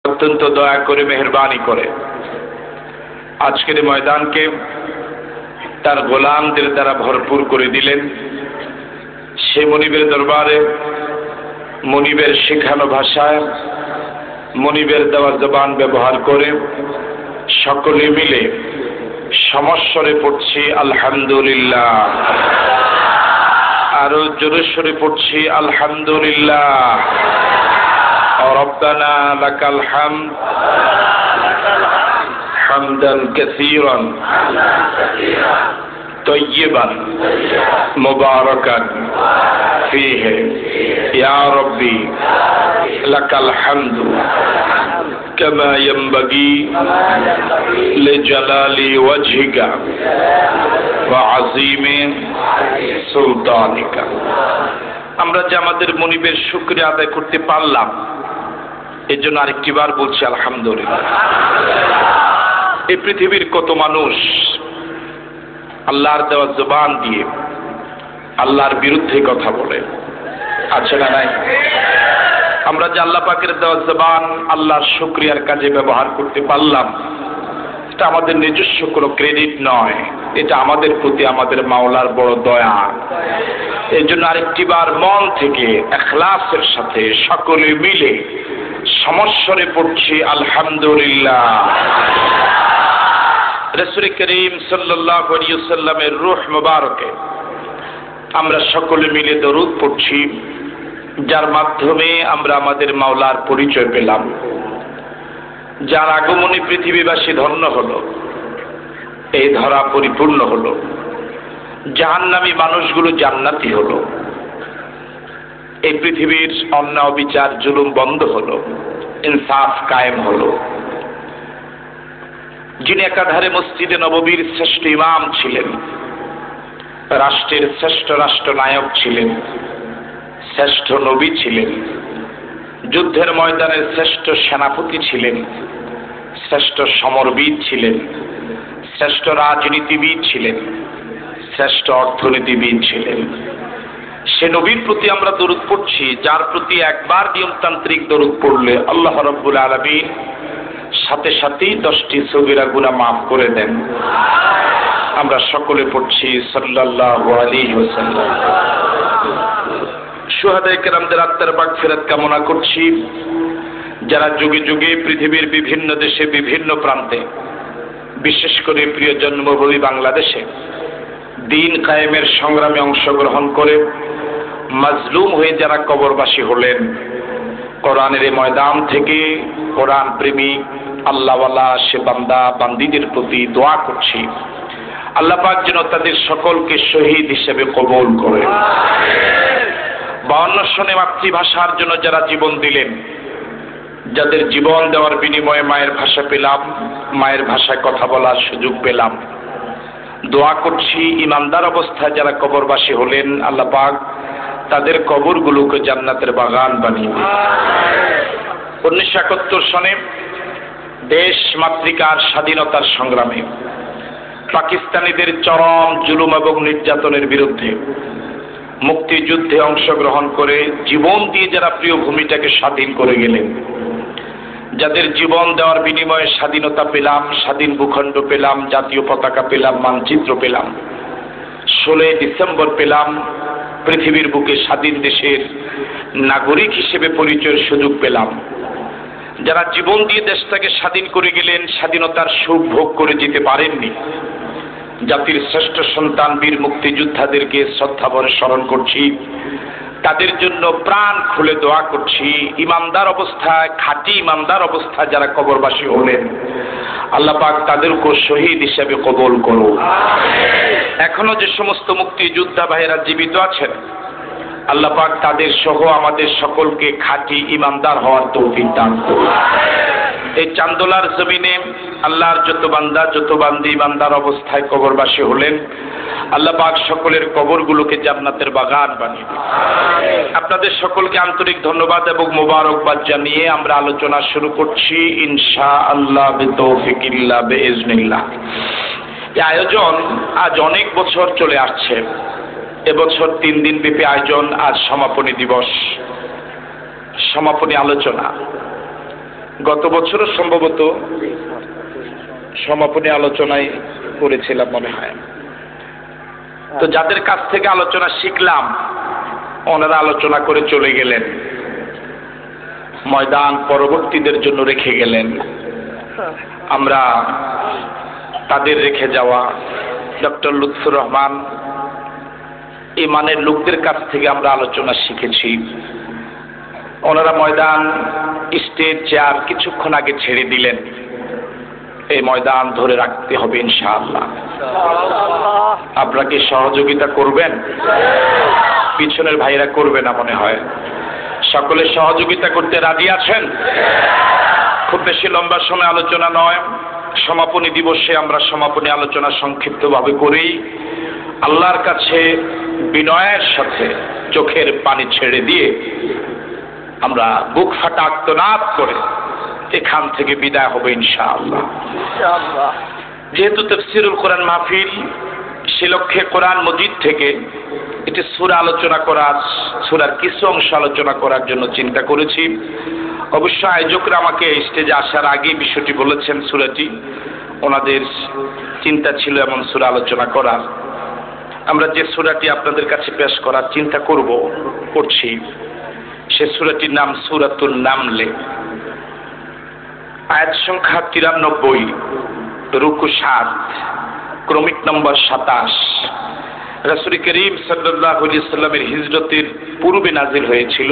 অত্যন্ত দয়া করে মেহেরবানি করে আজকের ময়দানকে তার গোলামদের দ্বারা ভরপুর করে দিলেন। সে মনিবের দরবারে মনিবের শেখানো ভাষায় মনিবের দেওয়া জবান ব্যবহার করে সকলে মিলে সমস্বরে পড়ছি আলহামদুলিল্লাহ, আরো জোরে সরে পড়ছি আলহামদুলিল্লাহ। রব্বানা লাকাল হামদ হামদান কাসীরান তয়্যিবান মুবারাকান ফীহি ইয়া রাব্বি লাকাল হামদু কামা ইয়ানবাগি লিজালালি ওয়াজহিকা ওয়া আযীমি সুলতানিকা। আমরা যে আমাদের মনিবের শুকরিয়া আদায় করতে পারলাম এর জন্য আরেকটি বার বলছি আলহামদুলিল্লাহ। এই পৃথিবীর কত মানুষ আল্লাহর দেওয়া জবান দিয়ে আল্লাহর বিরুদ্ধে কথা বলে, আছে না নাই? আমরা যে আল্লাহ পাকের দেওয়া জবান আল্লাহর শুকরিয়ার কাজে ব্যবহার করতে পারলাম এটা আমাদের নিজস্ব কোনো ক্রেডিট নয়, এটা আমাদের প্রতি আমাদের মাওলার বড় দয়া। এই জন্য আরেকটি বার মন থেকে ইখলাসের সাথে সকলে মিলে সমস্বরে পড়ছি আলহামদুলিল্লাহ। রাসূল করিম সাল্লাল্লাহু আলাইহি ওয়াসাল্লামের রূহ মুবারকে আমরা সকলে মিলে দরুদ পড়ছি, যার মাধ্যমে আমরা আমাদের মাওলার পরিচয় পেলাম, যার আগমনে পৃথিবীবাসী ধন্য হলো, এই ধরা পরিপূর্ণ হলো, জাহান্নামী মানুষগুলো জান্নাতি হলো, এই পৃথিবীর অন্যায় বিচার জুলুম বন্ধ হলো, ইনসাফ কায়েম হলো। যিনি একাধারে মসজিদে নববীর শ্রেষ্ঠ ইমাম ছিলেন, রাষ্ট্রের শ্রেষ্ঠ রাষ্ট্রনায়ক ছিলেন, শ্রেষ্ঠ নবী ছিলেন, যুদ্ধের ময়দানের শ্রেষ্ঠ সেনাপতি ছিলেন, শ্রেষ্ঠ সমরবিদ ছিলেন, শ্রেষ্ঠ রাজনীতিবিদ ছিলেন, শ্রেষ্ঠ অর্থনীতিবিদ ছিলেন, সে নবীর প্রতি আমরা দরুদ পড়ছি যার প্রতি একবার নিয়মতান্ত্রিক দরুদ পড়লে আল্লাহ রাব্বুল আলামিন সাথে সাথেই 10টি সগীরা গুনাহ মাফ করে দেন। আমরা সকলে পড়ছি সাল্লাল্লাহু আলাইহি ওয়াসাল্লাম। শুহাদায়ে কেরামদের আত্মার মাগফিরাত কামনা করছি, যারা যুগে যুগে পৃথিবীর বিভিন্ন দেশে বিভিন্ন প্রান্তে, বিশেষ করে প্রিয় জন্মভূমি বাংলাদেশে দিন কায়েমের সংগ্রামে অংশগ্রহণ করে মাজলুম হয়ে যারা কবরবাসী হলেন, কোরআনের এই ময়দান থেকে কোরআন প্রেমিক আল্লাহওয়ালা সে বান্দা বান্দীদের প্রতি দোয়া করছি আল্লাহ পাক যেন তাদের সকলকে শহীদ হিসেবে কবুল করে। 52 সনে মাতৃভাষার জন্য যারা জীবন দিলেন, যাদের জীবন দেওয়ার বিনিময়ে মায়ের ভাষা পেলাম, মায়ের ভাষায় কথা বলার সুযোগ পেলাম, দোয়া করছি ইমানদার অবস্থায় যারা কবরবাসী হলেন আল্লাহ পাক তাদের কবরগুলোকে জান্নাতের বাগান বানিয়ে দিন। 1971 সনে দেশ মাতৃকার স্বাধীনতার সংগ্রামে পাকিস্তানিদের চরম জুলুম এবং নির্যাতনের বিরুদ্ধে মুক্তিযুদ্ধে অংশগ্রহণ করে জীবন দিয়ে যারা প্রিয় ভূমিটাকে স্বাধীন করে গেলেন, যাদের জীবন দেওয়ার বিনিময়ে স্বাধীনতা পেলাম, স্বাধীন ভূখণ্ড পেলাম, জাতীয় পতাকা পেলাম, মানচিত্র পেলাম, 16 ডিসেম্বর পেলাম, পৃথিবীর বুকে স্বাধীন দেশের নাগরিক হিসেবে পরিচয়ের সুযোগ পেলাম, যারা জীবন দিয়ে দেশটাকে স্বাধীন করে গেলেন, স্বাধীনতার সুখ ভোগ করে যেতে পারেননি, জাতির শ্রেষ্ঠ সন্তান বীর মুক্তিযোদ্ধাদেরকে শ্রদ্ধাভরে স্মরণ করছি, তাদের জন্য প্রাণ খুলে দোয়া করছি। ইমানদার অবস্থায়, খাঁটি ইমানদার অবস্থায় যারা কবরবাসী হলেন আল্লাহ পাক তাদেরকে শহীদ হিসেবে কবুল করুন। এখনো যে সমস্ত মুক্তিযোদ্ধা ভাইয়েরা জীবিত আছেন আল্লাহ পাক তাদের সহ আমাদের সকলকে খাঁটি ইমানদার হওয়ার তৌফিক দান করুন। এই চান্দোলার জমিনে আল্লাহর যত বান্দা যত বান্দি ইমানদার অবস্থায় কবরবাসী হলেন আল্লাহ পাক সকলের কবরগুলোকে জান্নাতের বাগান বানিয়ে দিন। আপনাদের সকলকে আন্তরিক ধন্যবাদ এবং মোবারকবাদ জানিয়ে আমরা আলোচনা শুরু করছি ইনশাআল্লাহ বিতৌফিকিল্লাহ বিইজনিল্লাহ। এই আয়োজন আজ অনেক বছর চলে আসছে। এবছর 3 দিন ব্যাপী আয়োজন। আজ সমাপনী দিবস, সমাপনী আলোচনা। গত বছরও সম্ভবত সমাপনী আলোচনায় করেছিলাম মনে হয়। তো যাদের কাছ থেকে আলোচনা শিখলাম ওনারা আলোচনা করে চলে গেলেন, ময়দান পরবর্তীদের জন্য রেখে গেলেন। আমরা তাদের রেখে যাওয়া ডক্টর লুৎফুর রহমান এই মানের লোকদের কাছ থেকে আমরা আলোচনা শিখেছি। ওনারা ময়দান স্টেজ চেয়ার কিছুক্ষণ আগে ছেড়ে দিলেন। এই ময়দান ধরে রাখতে হবে ইনশাআল্লাহ। আপনারা কি সহযোগিতা করবেন? পিছনের ভাইরা করবে না মনে হয়। সকলে সহযোগিতা করতে রাজি আছেন? খুব বেশি লম্বা সময় আলোচনা নয়, সমাপনী দিবসে আমরা সমাপনী আলোচনা সংক্ষিপ্তভাবে করি। আল্লাহর কাছে বিনয়ের সাথে চোখের পানি ছেড়ে দিয়ে আমরা বুক ফাটা আর্তনাদ করে এখান থেকে বিদায় হবে ইনশাআল্লাহ। যেহেতু তাফসীরুল কোরআন মাহফিল, সে লক্ষ্যে কোরআন মজিদ থেকে এটি সূরা আলোচনা করার, সূরার কিছু অংশ আলোচনা করার জন্য চিন্তা করেছি। অবশ্য আয়োজকরা আমাকে স্টেজে আসার আগে বিষয়টি বলেছেন, সূরাটি ওনাদের চিন্তা ছিল এমন সূরা আলোচনা করার। আমরা যে সূরাটি আপনাদের কাছে পেশ করার চিন্তা করছি সে সূরাটির নাম সূরাতুন নামলে। আয়াত সংখ্যা 93, রুকু 7, ক্রমিক নম্বর 27। রাসূল করিম সাল্লাল্লাহু আলাইহি সাল্লামের হিজরতের পূর্বে নাজিল হয়েছিল।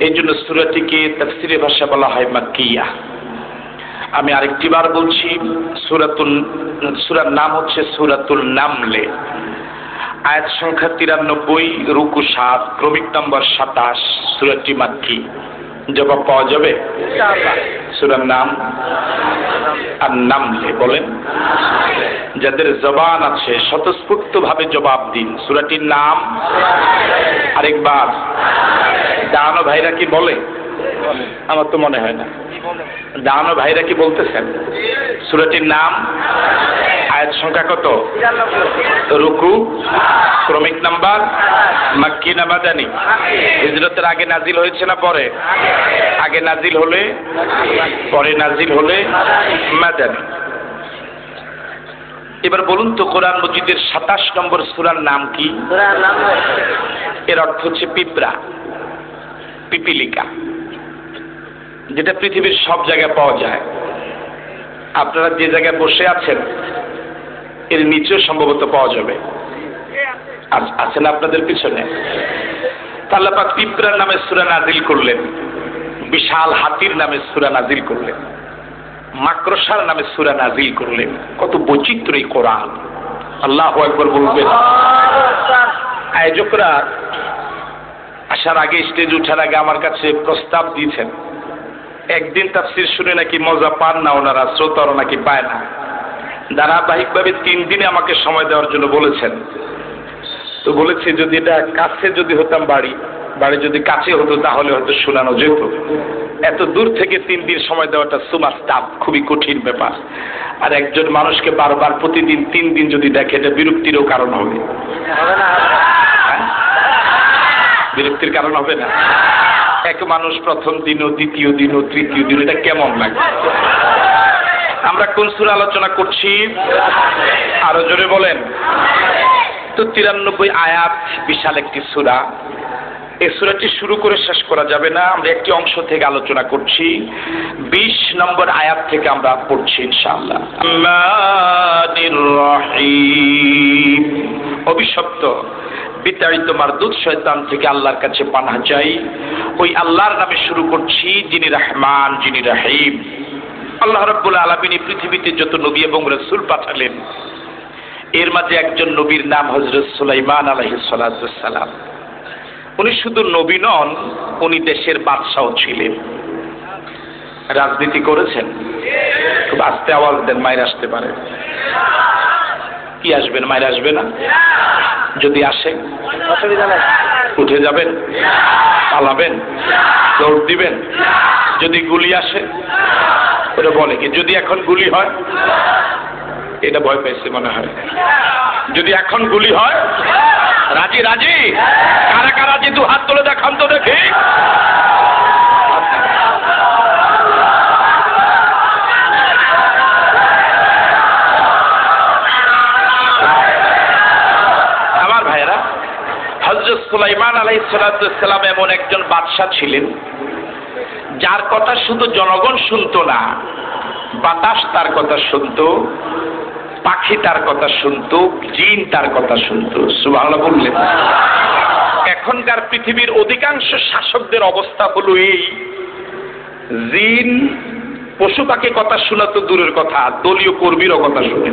এই জন্য সূরাটিকে তাফসীরে ভাষা বলা হয় মাক্কিয়া। আমি আরেকটিবার বলছি, সূরার নাম হচ্ছে সূরাতুল নামলে। আয়াত সংখ্যা 93, রুকু 7, ক্রমিক নম্বর 27। সূরাটি মাক্কি। জবাব পাওয়া যাবে? সূরার নাম আন-নামলে। বলেন, যাদের জবান আছে স্বতঃস্ফূর্ত ভাবে জবাব দিন। সূরাটির নাম আরেকবার। দানো ভাইরা কি বলে? আমার তো মনে হয় না। দানো ভাইরা কি বলতেছেন? সূরাটির নাম, আয়াত সংখ্যা কত, রুকু, ক্রমিক নাম্বার, মাক্কি না মাদানী? হিজরতের আগে নাজিল হয়েছে না পরে? আগে নাজিল হলে, পরে নাজিল হলে মাদানী। এবার বলুন তো, কোরআন মজিদের 27 নম্বর সূরার নাম কি? এর অর্থ হচ্ছে পিঁপড়া, পিপিলিকা, যেটা পৃথিবীর সব জায়গায় পাওয়া যায়। আপনারা যে জায়গায় বসে আছেন এর নিচেও সম্ভবত পাওয়া যাবে। আছেন আপনাদের পিছনে? আল্লাহ পাক পিঁপড়ার নামে সূরা নাজিল করলেন, বিশাল হাতির নামে সূরা নাজিল করলেন, মাকড়সার নামে সূরা নাজিল করলেন। কত বৈচিত্র্য এই কোরআন! আল্লাহু আকবার বলবেন। আয়োজকরা আসার আগে, স্টেজ উঠার আগে আমার কাছে প্রস্তাব দিয়েছেন, একদিন তাফসীর শুনে নাকি মজা পান না ওনারা, শ্রোতারা নাকি পায় না। ধারাবাহিকভাবে 3 দিনে আমাকে সময় দেওয়ার জন্য বলেছেন। তো বলেছি যদি এটা কাছে যদি হতাম, বাড়ি যদি কাছে হতো তাহলে হয়তো শোনানো যেত। এত দূর থেকে 3 দিন সময় দেওয়াটা সুমাস টাফ, খুবই কঠিন ব্যাপার। আর একজন মানুষকে বারবার প্রতিদিন 3 দিন যদি দেখে, এটা বিরক্তিরও কারণ হবে। বিরক্তির কারণ হবে না? এক মানুষ প্রথম দিনও, দ্বিতীয় দিনও, তৃতীয় দিন, এটা কেমন লাগে? আমরা কোন সূরা আলোচনা করছি? আরো জোরে বলেন তো। 93 আয়াত, বিশাল একটি সূরা। এই সূরাটি শুরু করে শেষ করা যাবে না। আমরা একটি অংশ থেকে আলোচনা করছি। 20 নম্বর আয়াত থেকে আমরা পড়ছি ইনশাআল্লাহ। অভিশপ্ত, বিতাড়িত মারদুদ শয়তান থেকে আল্লাহর কাছে পানাহ চাই। ওই আল্লাহর নামে শুরু করছি, যিনি রহমান, যিনি রহিম। আল্লাহ রাব্বুল আলামিন পৃথিবীতে যত নবী এবং রাসূল পাঠালেন, এর মাঝে একজন নবীর নাম হযরত সুলাইমান আলাইহিস সালাতু ওয়াস সালাম। উনি শুধু নবী নন, উনি দেশের বাদশাহ ছিলেন। রাজনীতি করেছেন? খুব আস্তে আওয়াজ দেন, মাইর আসতে পারে। কি আসবেন? মাইর আসবে না? যদি আসে উঠে যাবেন, পালাবেন, দৌড় দিবেন? যদি গুলি আসে, ওটা বলে কি যদি এখন গুলি হয়? এটা ভয় পাইছে মনে হয়। যদি এখন গুলি হয়, রাজি? রাজি? কারা কারা রাজি? 2 হাত তুলে দেখান তো দেখি। আলাইহিস সালাম এমন একজন বাদশা ছিলেন যার কথা শুধু জনগণ শুনতো না, বাতাস তার কথা শুনতো, পাখি তার কথা শুনতো, জিন তার কথা শুনতো। সুবহানাল্লাহ বললেন। এখনকার পৃথিবীর অধিকাংশ শাসকদের অবস্থা হলো এই, জিন পশু পাখি কথা শোনা তো দূরের কথা, দলীয় কর্মীরও কথা শুনে।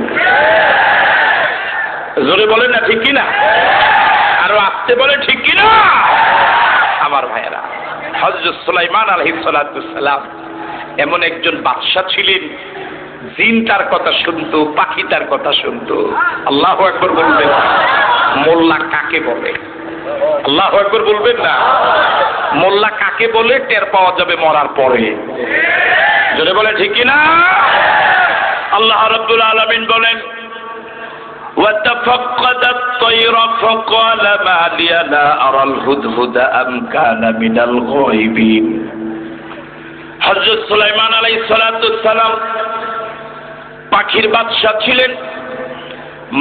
জোরে বলেন না ঠিক কিনা? আরো আসতে বলে ঠিক কিনা? আমার ভাইয়েরা, হযরত সুলাইমান আলাইহিস সালাম এমন একজন বাদশা ছিলেন, জিন তার কথা শুনতো, পাখি তার কথা শুনতো। আল্লাহু আকবার বলবেন। মোল্লা কাকে বলে? আল্লাহু আকবার বলবেন না? মোল্লা কাকে বলে টের পাওয়া যাবে মরার পরে। জোরে বলে ঠিক কিনা? আল্লাহ রাব্বুল আলামিন বলেন, وَتَفَقَّدَ الطَّيْرَ فَقَالَ مَا لِيَ لَا أَرَى الْهُدْهُدَ أَمْ كَانَ مِنَ الْغَائِبِينَ। হযরত সুলাইমান আলাইহিস সালাম পাখির বাদশা ছিলেন,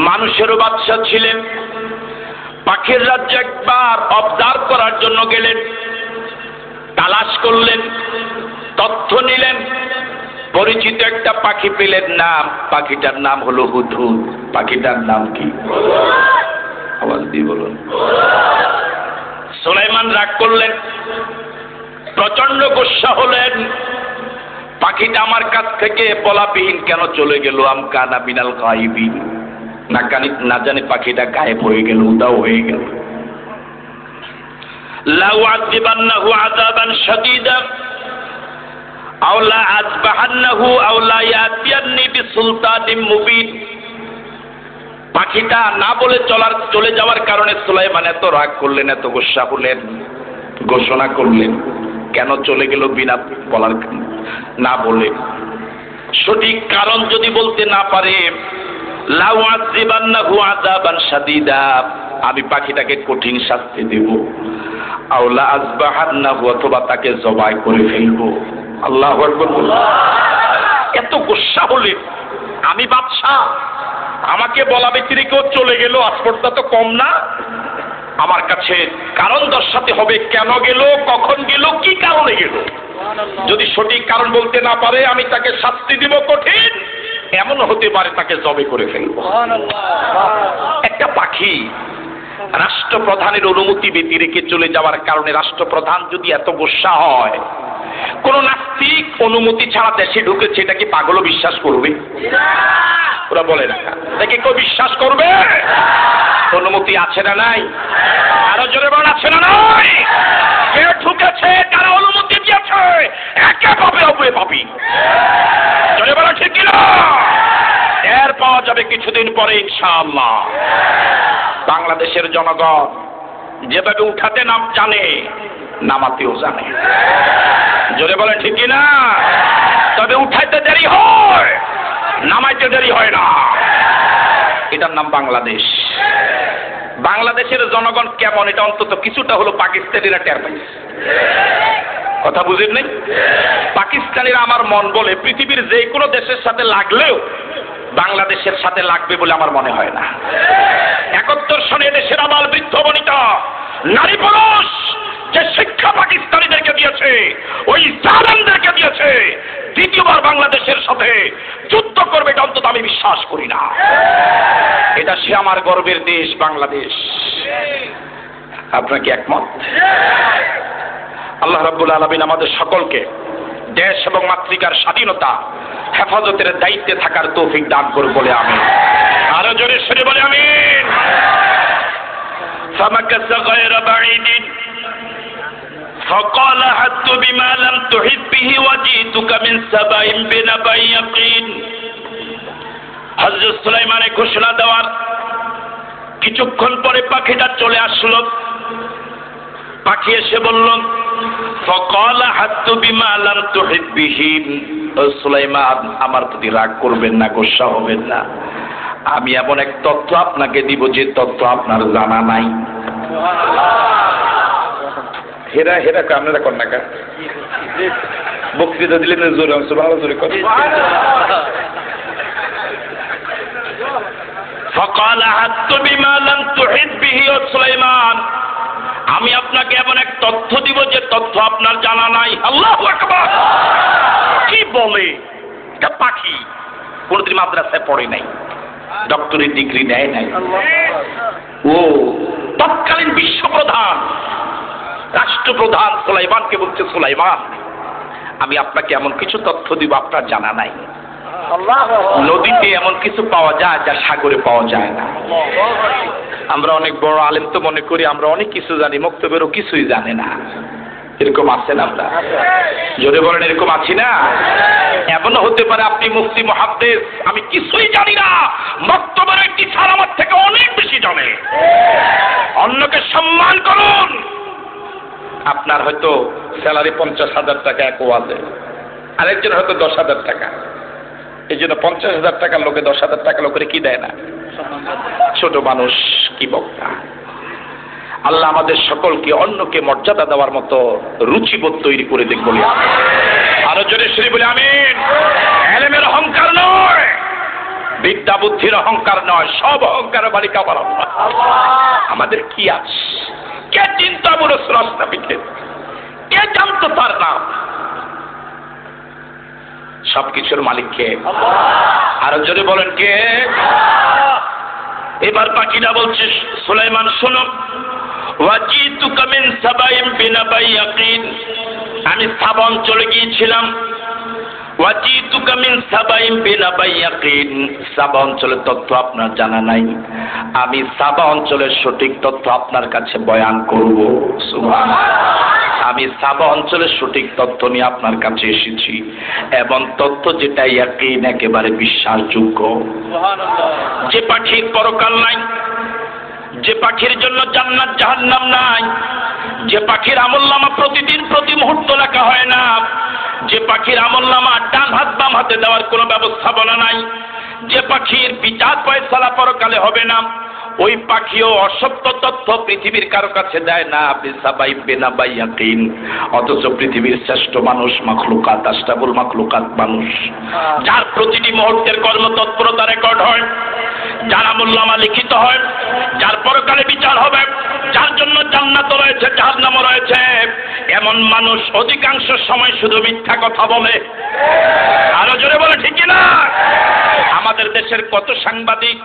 মানুষেরও বাদশা ছিলেন। পাখির রাজ্য একবার অবজার্ভ করার জন্য গেলেন, তালাশ করলেন, তথ্য নিলেন, পরিচিত একটা পাখি পেলেন। নাম, পাখিটার নাম হলো হুদহুদ। পাখিটার নাম কি? আওয়াজ দিয়ে বলুন। সুলাইমান রাগ করলেন, প্রচন্ড গোসা হলেন। পাখিটা আমার কাছ থেকে বলাবিহীন কেন চলে গেল? আম কানা মিনাল গায়বিন, না জানি পাখিটা গায়েব হয়ে গেল, উধাও হয়ে গেল। লা উআযিবান্নাহু আযাবান শাদীদা আও লা আযবাহান্নাহু আও লা ইয়াতিয়ান্নি বিসুলতানিম মুবিন। পাখিটা না বলে চলে যাওয়ার কারণে সুলাইমান এত রাগ করলেন, এত গোসা হলেন, ঘোষণা করলেন কেন চলে গেল বিনা বলার, না বলে। সঠিক কারণ যদি বলতে না পারে, লা উআযিবান্নাহু আযাবান শাদীদা, আমি পাখিটাকে কঠিন শাস্তি দেব। আও লা আযবাহান্নাহু, অথবা তাকে জবাই করে ফেলবো। আল্লাহু আকবার বলুন। এত গোসা হলেন, আমি বাদশা, আমাকে বলা ব্যতিরেকেও চলে গেল, আসপর্দা তো কম না। আমার কাছে কারণ দর্শাতে হবে, কেন গেল, কখন গেল, কি কারণে গেল। যদি সঠিক কারণ বলতে না পারে, আমি তাকে শাস্তি দিব কঠিন, এমন হতে পারে তাকে জবে করে ফেলবো। একটা পাখি রাষ্ট্রপ্রধানের অনুমতি ব্যতি রেখে চলে যাওয়ার কারণে রাষ্ট্রপ্রধান যদি এত গোসা হয়, কোন নাস্তিক অনুমতি ছাড়া দেশে ঢুকেছে, এটা কি পাগলও বিশ্বাস করবে? ওরা বলে না, দেখে কেউ বিশ্বাস করবে? অনুমতি আছে না নাই? আরো জোরে বল, আছে না নাই? কে ঢুকেছে, কারা অনুমতি দিয়েছে, একে পাবে অপরে পাবি। জোরে বলা ঠিক কিনা? এর পাওয়া যাবে কিছুদিন পরে ইনশাআল্লাহ। বাংলাদেশের জনগণ যেভাবে উঠাতে নাম জানে, নামাতেও জানে। জোরে বলে ঠিক কিনা? তবে উঠাইতে দেরি হয়, নামাইতে দেরি হয় না। এটার নাম বাংলাদেশ। বাংলাদেশের জনগণ কেমন, এটা অন্তত কিছুটা হলো পাকিস্তানিরা টের পাইছে। কথা বুঝেন নাই? পাকিস্তানিরা আমার মন বলে পৃথিবীর যে কোনো দেশের সাথে লাগলেও বাংলাদেশের সাথে লাগবে বলে আমার মনে হয় না। 71 সনে দেশের আবাল বৃদ্ধ বনিতা নারী পুরুষ যে শিক্ষা পাকিস্তানিদেরকে দিয়েছে, ওই জালেমদেরকে দিয়েছে, দ্বিতীয়বার বাংলাদেশের সাথে যুদ্ধ করবে এটা অন্তত আমি বিশ্বাস করি না। এটা সে আমার গর্বের দেশ বাংলাদেশ। আপনার কি একমত? আল্লাহ রাব্বুল আলামিন আমাদের সকলকে দেশ এবং মাতৃকার স্বাধীনতা হেফাজতের দায়িত্বে থাকার তৌফিক দান করুন বলে আমিন। আরো জোরে সরে বলে আমিন। فمكث غير بعيد فقال حتى بما لم تحط به وجئتك من سبأ بنبأ يقين। হযরত সুলাইমানের ঘোষণা দেওয়ার কিছুক্ষণ পরে পাখিটা চলে আসলো। পাখি এসে বলল, فقال حتى بما لم تحط به। সুলাইমান, আমার প্রতি রাগ করবেন না, গোসা হবেন না। আমি এমন এক তথ্য আপনাকে দিব যে তথ্য আপনার জানা নাই। হেরা হেরা আপনারা কর না কা বক্তৃতা দিলেন জোরে অংশ ভালো জোরে কর। فقال حتى بما لم تحط به সুলাইমান, আমি আপনাকে এমন এক তথ্য দিব যে তথ্য আপনার জানা নাই। আল্লাহু আকবার! কি বলে? এটা পাখি, কোনদিন মাদ্রাসায় পড়ে নাই, ডক্টরের ডিগ্রি নেয় নাই। ও তৎকালীন বিশ্বপ্রধান, রাষ্ট্রপ্রধান সুলাইমানকে বলছে, সুলাইমান, আমি আপনাকে এমন কিছু তথ্য দিব আপনার জানা নাই। নদীতে এমন কিছু পাওয়া যায় যা সাগরে পাওয়া যায় না। আমরা অনেক বড় আলেম তো মনে করি আমরা অনেক কিছু জানি, মক্তবেরও কিছুই জানে না। এরকম আছেন আমরা? জোরে বলেন, এরকম আছি না? এমনও হতে পারে আপনি মুফতি মুহাদ্দিস, আমি কিছুই জানি না, মক্তবের একটি স্যার আমার থেকে অনেক বেশি জানে। অন্যকে সম্মান করুন। আপনার হয়তো স্যালারি 50,000 টাকা এক ওয়াজে, আরেকজন হয়তো 10,000 টাকা। এই জন্য 50,000 টাকার লোকে 10,000 টাকা লোকের কি দেয় না? ছোট মানুষ, কি বক্তা। আল্লাহ আমাদের সকলকে অন্যকে মর্যাদা দেওয়ার মতো রুচিবোধ তৈরি করে দেখ বলি। আরো জোরে শ্রী বলি আমিন। এলেমের অহংকার নয়, বিদ্যা বুদ্ধির অহংকার নয়, সব অহংকার বালিকা বলা। আমাদের কি আছে? কে চিন্তা বড় স্রষ্টা পিঠে? কে জানতো তার নাম? সবকিছুর মালিক কে? আরো জোরে বলেন কে? এবার পাখিরা বলছে, সুলাইমান শোনো, ওয়াজিতুকা মিন সাবাইন বিনাবাই ইয়াকিন, আমি সাবা অঞ্চলে গিয়েছিলাম। ওয়াজিতুকা মিন সাবাইন বিনাবাই ইয়াকিন, সাবা অঞ্চলের তথ্য আপনার জানা নাই, আমি সাবা অঞ্চলের সঠিক তথ্য আপনার কাছে বয়ান করব। সুবহানাল্লাহ। আমি সাবা অঞ্চলের সঠিক তথ্য নিয়ে আপনার কাছে এসেছি, এবং তথ্য যেটা ইয়াকিন, একেবারে বিশ্বাসযোগ্য। যে পাখির পরকাল নাই, যে পাখির জন্য জান্নাত জাহান্নাম নাই, যে পাখির আমলনামা প্রতিদিন প্রতি মুহূর্ত লেখা হয় না, যে পাখির আমলনামা ডান হাত বাম হাতে দেওয়ার কোনো ব্যবস্থাপনা নাই, যে পাখির বিচার ফয়সালা পরকালে হবে না, ওই পাখিও অসত্য তথ্য পৃথিবীর কারো কাছে দেয় না। অথচ পৃথিবীর শ্রেষ্ঠ মানুষ মাখলুকাত, আশরাফুল মাখলুকাত মানুষ, যার প্রতিটি মুহূর্তের কর্মতৎপরতা রেকর্ড হয়, যার আমলনামা লিখিত হয়, যার পরকালে বিচার হবে, যার জন্য জান্নাত রয়েছে জাহান্নামও রয়েছে, এমন মানুষ অধিকাংশ সময় শুধু মিথ্যা কথা বলে। আরো জোরে বলে ঠিক না? আমাদের দেশের কত সাংবাদিক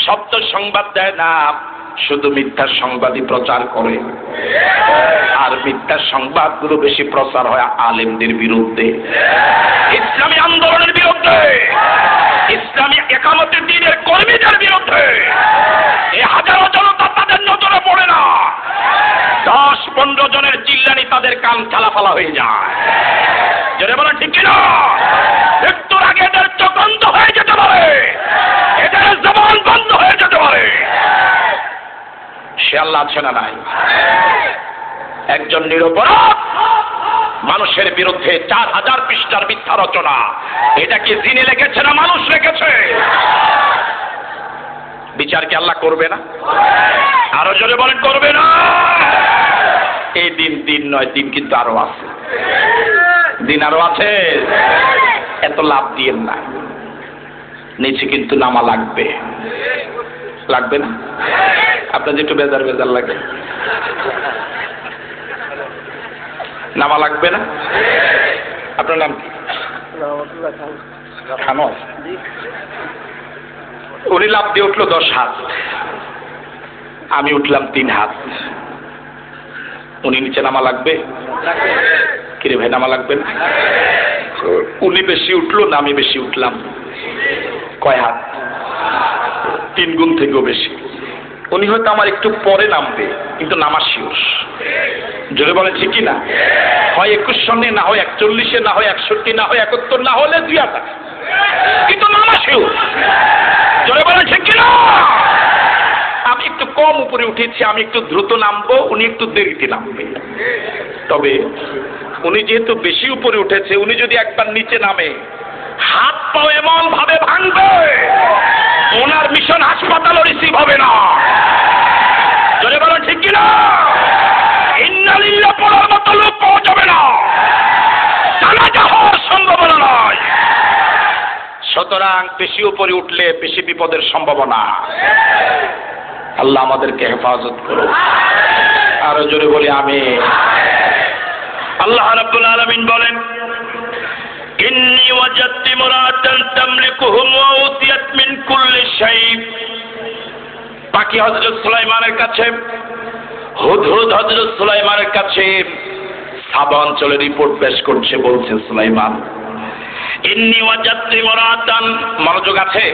সত্য সংবাদ দেয় না, শুধু মিথ্যা সংবাদই প্রচার করে। আর মিথ্যা সংবাদগুলো বেশি প্রচার হয় আলেমদের বিরুদ্ধে, ইসলামী আন্দোলনের বিরুদ্ধে, ইসলামী একামতের দ্বীনের কর্মীদের বিরুদ্ধে। এই হাজারো জনতা তাদের নজরে পড়ে না, 10-15 জনের চিল্লানি তাদের কান চালাফালা হয়ে যায়। যারা বলে ঠিক না, একটু আগে এদের চোখ বন্ধ হয়ে যেতে পারে, এদের জবান বন্ধ হয়ে যেতে পারে। সে আল্লাহ আছে না নাই? একজন নিরপরাধ মানুষের বিরুদ্ধে 4000 পৃষ্ঠার মিথ্যা রচনা, এটা কি জিনে লিখেছে না মানুষ লিখেছে? বিচার কি আল্লাহ করবে না? আরো জোরে বলেন করবে না? এই দিন নয়, দিন কিন্তু আরো আছে, দিন আরো আছে। এত লাভ দিয়েন না, নিচে কিন্তু নামা লাগবে। লাগবে না? আপনার একটু বেজার বেজার লাগে, নামা লাগবে না? আপনার নাম কি? খানস। উনি লাভ দিয়ে উঠলো 10 হাত, আমি উঠলাম 3 হাত। উনি নিচে নামা লাগবে? কিরে ভাই, নামা লাগবে না? উনি বেশি উঠলো না আমি বেশি উঠলাম? কয় হাত? 3 গুণ থেকেও বেশি। উনি হয়তো আমার একটু পরে নামবে, কিন্তু নামা শিওর। জোরে বলে ঠিকই না? হয় 21 সনে, না হয় 41-এ, না হয় 61, না হয় 71, না হলে 2000, কিন্তু নামা শিওর। জোরে বলে ঠিকই না? আমি একটু কম উপরে উঠেছি, আমি একটু দ্রুত নামবো, উনি একটু দেরিতে নামবে। তবে উনি যেহেতু বেশি উপরে উঠেছে, উনি যদি একবার নিচে নামে, হাত পাও এমন ভাবে ভাঙবে, ওনার মিশন হাসপাতালও রিসিভ হবে না। জোরে বলো ঠিক কিনা? ইন্নালিল্লাহ পড়ার মতো লোক পাওয়া যাবে না, জানাজা হওয়ার সম্ভাবনা নয়। সুতরাং বেশি উপরে উঠলে বেশি বিপদের সম্ভাবনা। আল্লাহ আমাদেরকে হেফাজত করুন। আরো জোরে বলি আমিন। আল্লাহ রাব্বুল আলামিন বলেন, ইন্নী ওয়াজাদতু ইমরাআতান তামলিকুহুম ওয়া উতিয়াত মিন কুল্লি শাই। পাখি হযরত সুলাইমানের কাছে, হুদহুদ হযরত সুলাইমানের কাছে সাবা অঞ্চলের রিপোর্ট পেশ করছে, বলছে সুলাইমান, ইন্নী ওয়াজাদতু ইমরাআতান, মনোযোগ আছে,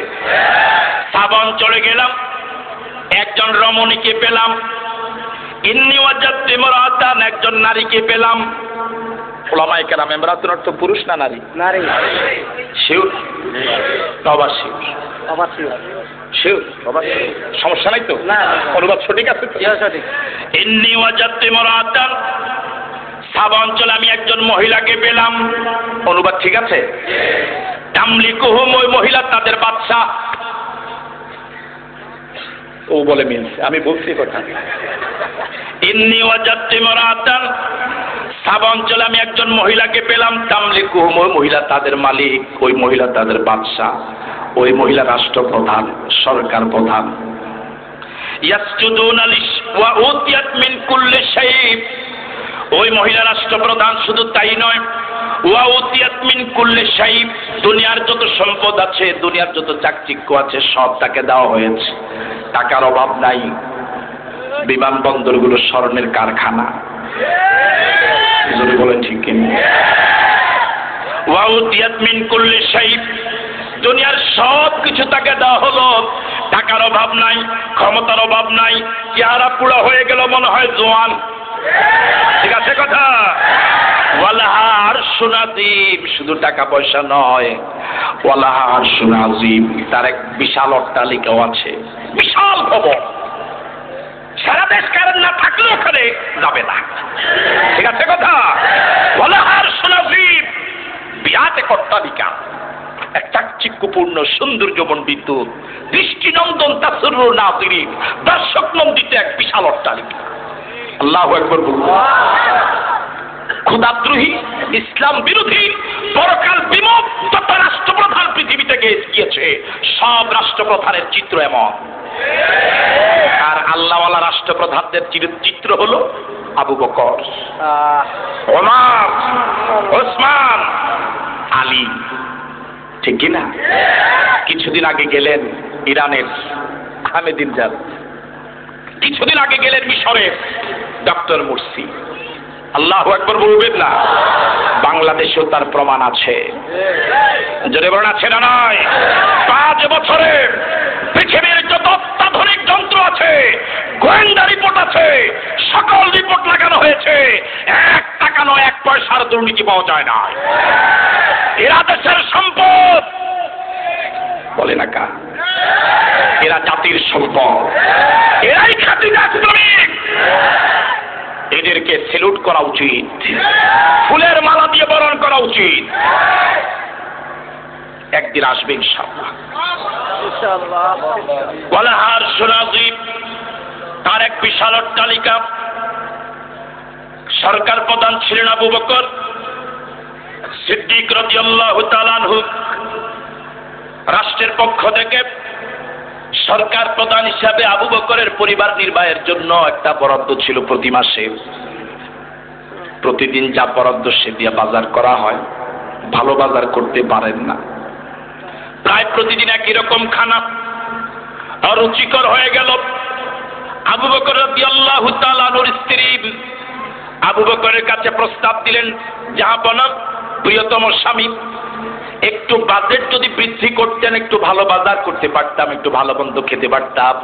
সাবা অঞ্চলে গেলাম, একজন রমণীকে পেলাম। ইন্নী ওয়াজাদতু ইমরাআতান, একজন নারীকে পেলাম। ওলামায়ে কেরাম, ইমরাআতুন অর্থ পুরুষ না নারী? নারী। শিওর? তবা শিওর? তবা শিওর। শিওর? তবা শিওর। সমস্যা নাই তো? না। অনুবাদ সঠিক আছে তো? সঠিক। ইন্নী ওয়াজাদতু ইমরাআতান, সাবা অঞ্চলে আমি একজন মহিলাকে পেলাম। অনুবাদ ঠিক আছে? তামলিকুহুম, ওই মহিলা তাদের বাদশা। ও বলে মিলছে, আমি বলছি কথা। ইন্নী ওয়াজাদতু ইমরাআতান, সাবা অঞ্চলে আমি একজন মহিলাকে পেলাম। তামলিকুহুম, ওই মহিলা তাদের মালিক, ওই মহিলা তাদের বাদশা, ওই মহিলা রাষ্ট্রপ্রধান, সরকার প্রধান। ইয়াসজুদুনা ওয়া উতিয়াত মিন কুল্লি শাই, ওই মহিলা রাষ্ট্রপ্রধান, শুধু তাই নয়, ওয়া উতিয়াত মিন কুল্লি শাই, দুনিয়ার যত সম্পদ আছে, দুনিয়ার যত চাকচিক্য আছে সব তাকে দেওয়া হয়েছে। টাকার অভাব নাই, বিমানবন্দরগুলো স্বর্ণের কারখানা। যদি বলেন ঠিক কিনা? ওয়া উতিয়াত মিন কুল্লি শাই, দুনিয়ার সব কিছু তাকে দেওয়া হলো। টাকার অভাব নাই, ক্ষমতার অভাব নাই, চেহারা পুরো হয়ে গেল মনে হয় জোয়ান। ঠিক আছে কথা? ওয়ালাহা আরশুন আযীম, শুধু টাকা পয়সা নয়, ওয়ালাহা আরশুন আযীম, তার এক বিশাল অট্টালিকাও আছে, বিশাল ভবন। সারা দেশ কারণ না থাকলে ওখানে যাবে না। ঠিক আছে কথা? ওয়ালাহা আরশুন আযীম, বিরাট এক অট্টালিকা, এক চাকচিক্যপূর্ণ সৌন্দর্যমণ্ডিত, দৃষ্টিনন্দন, তাসরুর নাযিরিন, দর্শক মণ্ডিত এক বিশাল অট্টালিকা। আল্লাহু আকবার বলুন। খোদাদ্রোহী, ইসলাম বিরোধী, পরকাল বিমুখ যত রাষ্ট্রপ্রধান পৃথিবী থেকে গিয়েছে, সব রাষ্ট্রপ্রধানের চিত্র এমন। আর আল্লাহওয়ালা রাষ্ট্রপ্রধানদের চিত্র হলো আবু বকর, ওমর, ওসমান, আলী। ঠিক কিনা? কিছুদিন আগে গেলেন ইরানের আহমেদিনজাদ, কিছুদিন আগে গেলেন মিশরের ডক্টর মুরসি। আল্লাহু আকবার বলবেন না? বাংলাদেশেও তার প্রমাণ আছে। যদি বলেন আছে না নয়? 5 বছরে পৃথিবীর যত অত্যাধুনিক যন্ত্র আছে, গোয়েন্দা রিপোর্ট আছে, সকল রিপোর্ট লাগানো হয়েছে, 1 টাকা নয়, 1 পয়সার দুর্নীতি পাওয়া যায় না। এরা দেশের সম্পদ। বলে না কা? এরা জাতির সম্পদ, এরাই খাঁটি রাষ্ট্রমিক। এদেরকে সেলুট করা উচিত, ফুলের মালা দিয়ে বরণ করা উচিত। একদিন আসবে ইনশাআল্লাহ। ওয়ালাহা আরশুন আযীম, তার এক বিশাল অট্টালিকা। সরকার প্রধান ছিলেন আবু বকর সিদ্দিক রাদিয়াল্লাহু তাআলা আনহু। রাষ্ট্রের পক্ষ থেকে সরকার প্রধান হিসাবে আবু বকরের পরিবার নির্বাহের জন্য একটা বরাদ্দ ছিল প্রতি মাসে। প্রতিদিন যা বরাদ্দ সে দিয়ে বাজার করা হয়। ভালো বাজার করতে পারেন না, প্রায় প্রতিদিন একই রকম খানা, অরুচিকর হয়ে গেল। আবু বকর রাদিয়াল্লাহু তাআলা আনহুর স্ত্রী আবু বকরের কাছে প্রস্তাব দিলেন, জাহাপনা, প্রিয়তম স্বামী, একটু বাজেট যদি বৃদ্ধি করতেন, একটু ভালো বাজার করতে পারতাম, একটু ভালো মন্দ খেতে পারতাম।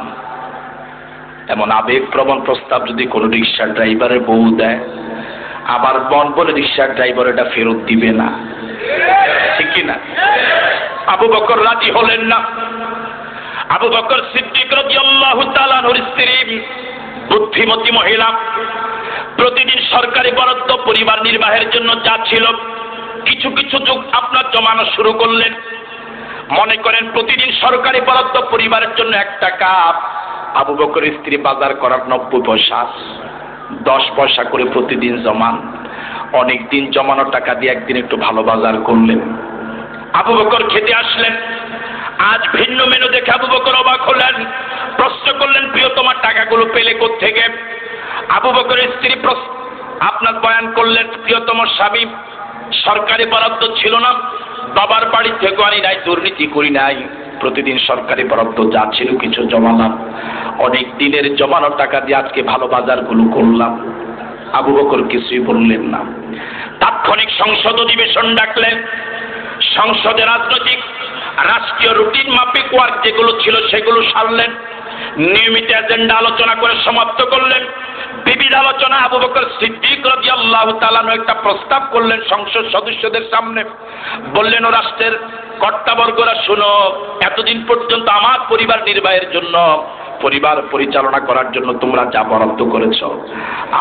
এমন আবেগপ্রবণ প্রস্তাব যদি কোনো রিক্সা ড্রাইভারের বউ দেয়, আবার বন বলে রিক্সার ড্রাইভার এটা ফেরত দিবে না। ঠিক কিনা? আবু বকর রাজি হলেন না। আবু বকর সিদ্দিক রাদিয়াল্লাহু তাআলা আনহুর স্ত্রী বুদ্ধিমতী মহিলা, প্রতিদিন সরকারি বরাদ্দ পরিবার নির্বাহের জন্য যা ছিল কিছু কিছু যুগ আপনার জমানো শুরু করলেন। মনে করেন প্রতিদিন সরকারি বরাদ্দ পরিবারের জন্য 1 টাকা। আবু বকরের স্ত্রী বাজার করার 90 পয়সা, 10 পয়সা করে প্রতিদিন জমান। অনেক দিন জমানো টাকা দিয়ে একদিন একটু ভালো বাজার করলেন। আবু বকর খেতে আসলেন। আজ ভিন্ন মেনু দেখে আবু বকর অবাক হলেন, প্রশ্ন করলেন, প্রিয় তোমার টাকাগুলো পেলে কোত্থেকে? আবু বকরের স্ত্রী আপনার বয়ান করলেন, প্রিয়তম স্বামী, সরকারি বরাদ্দ ছিল না, বাবার বাড়ি থেকে আনি নাই, দুর্নীতি করি নাই, প্রতিদিন সরকারি বরাদ্দ যা ছিল কিছু জমালাম, অনেক দিনের জমানো টাকা দিয়ে আজকে ভালো বাজারগুলো করলাম। আবু বকর কিছুই বললেন না। তাৎক্ষণিক সংসদ অধিবেশন ডাকলেন। সংসদে রাষ্ট্রীয় রুটিন মাফিক ওয়ার্ক যেগুলো ছিল সেগুলো সারলেন। নিয়মিত এজেন্ডা আলোচনা করে সমাপ্ত করলেন। বিবিধ আলোচনা আবু বকর সিদ্দিক রাদিয়াল্লাহু তাআলা একটা প্রস্তাব করলেন সংসদ সদস্যদের সামনে। বললেন, ও রাষ্ট্রের কর্তাবর্গরা শুনো, এতদিন পর্যন্ত আমার পরিবার নির্বাহের জন্য, পরিবার পরিচালনা করার জন্য তোমরা যা বরাদ্দ করেছ,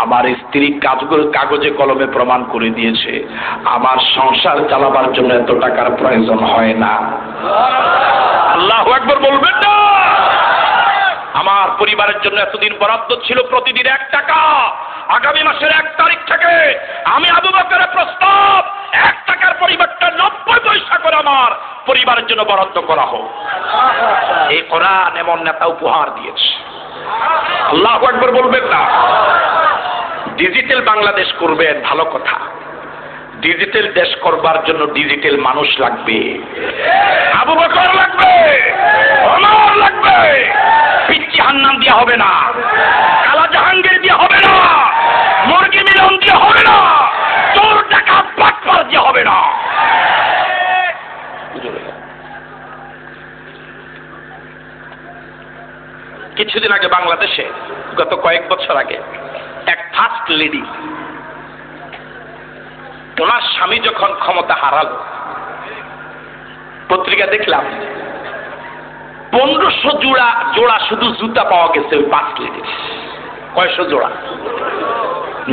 আমার স্ত্রী কাগজে কলমে প্রমাণ করে দিয়েছে আমার সংসার চালাবার জন্য এত টাকার প্রয়োজন হয় না। আল্লাহু আকবার বলবেন না? আমার পরিবারের জন্য এতদিন বরাদ্দ ছিল প্রতিদিন 1 টাকা। আগামী মাসের 1 তারিখ থেকে আমি আবু বকরের প্রস্তাব 1 টাকার পরিবর্তে 90 পয়সা করে আমার পরিবারের জন্য বরাদ্দ করা হোক। এই কোরআন এমন নেতা উপহার দিয়েছে। আল্লাহু আকবার বলবেন না? ডিজিটাল বাংলাদেশ করবেন, ভালো কথা। ডিজিটাল দেশ করবার জন্য ডিজিটাল মানুষ লাগবে। আবু বকর লাগবে, ওমর লাগবে। পিচ্চি হান্নান দিয়ে হবে না, কালা জাহাঙ্গীর দিয়ে হবে না, মুরগি মিলন দিয়ে হবে না, চোর ডাকাত বাটপার দিয়ে হবে না। কিছুদিন আগে বাংলাদেশে, গত কয়েক বছর আগে, এক ফার্স্ট লেডি, ওনার স্বামী যখন ক্ষমতা হারালো, পত্রিকা দেখলাম 1500 জোড়া শুধু জুতা পাওয়া গেছে ওই ফার্স্ট লেডির। কয়শো জোড়া?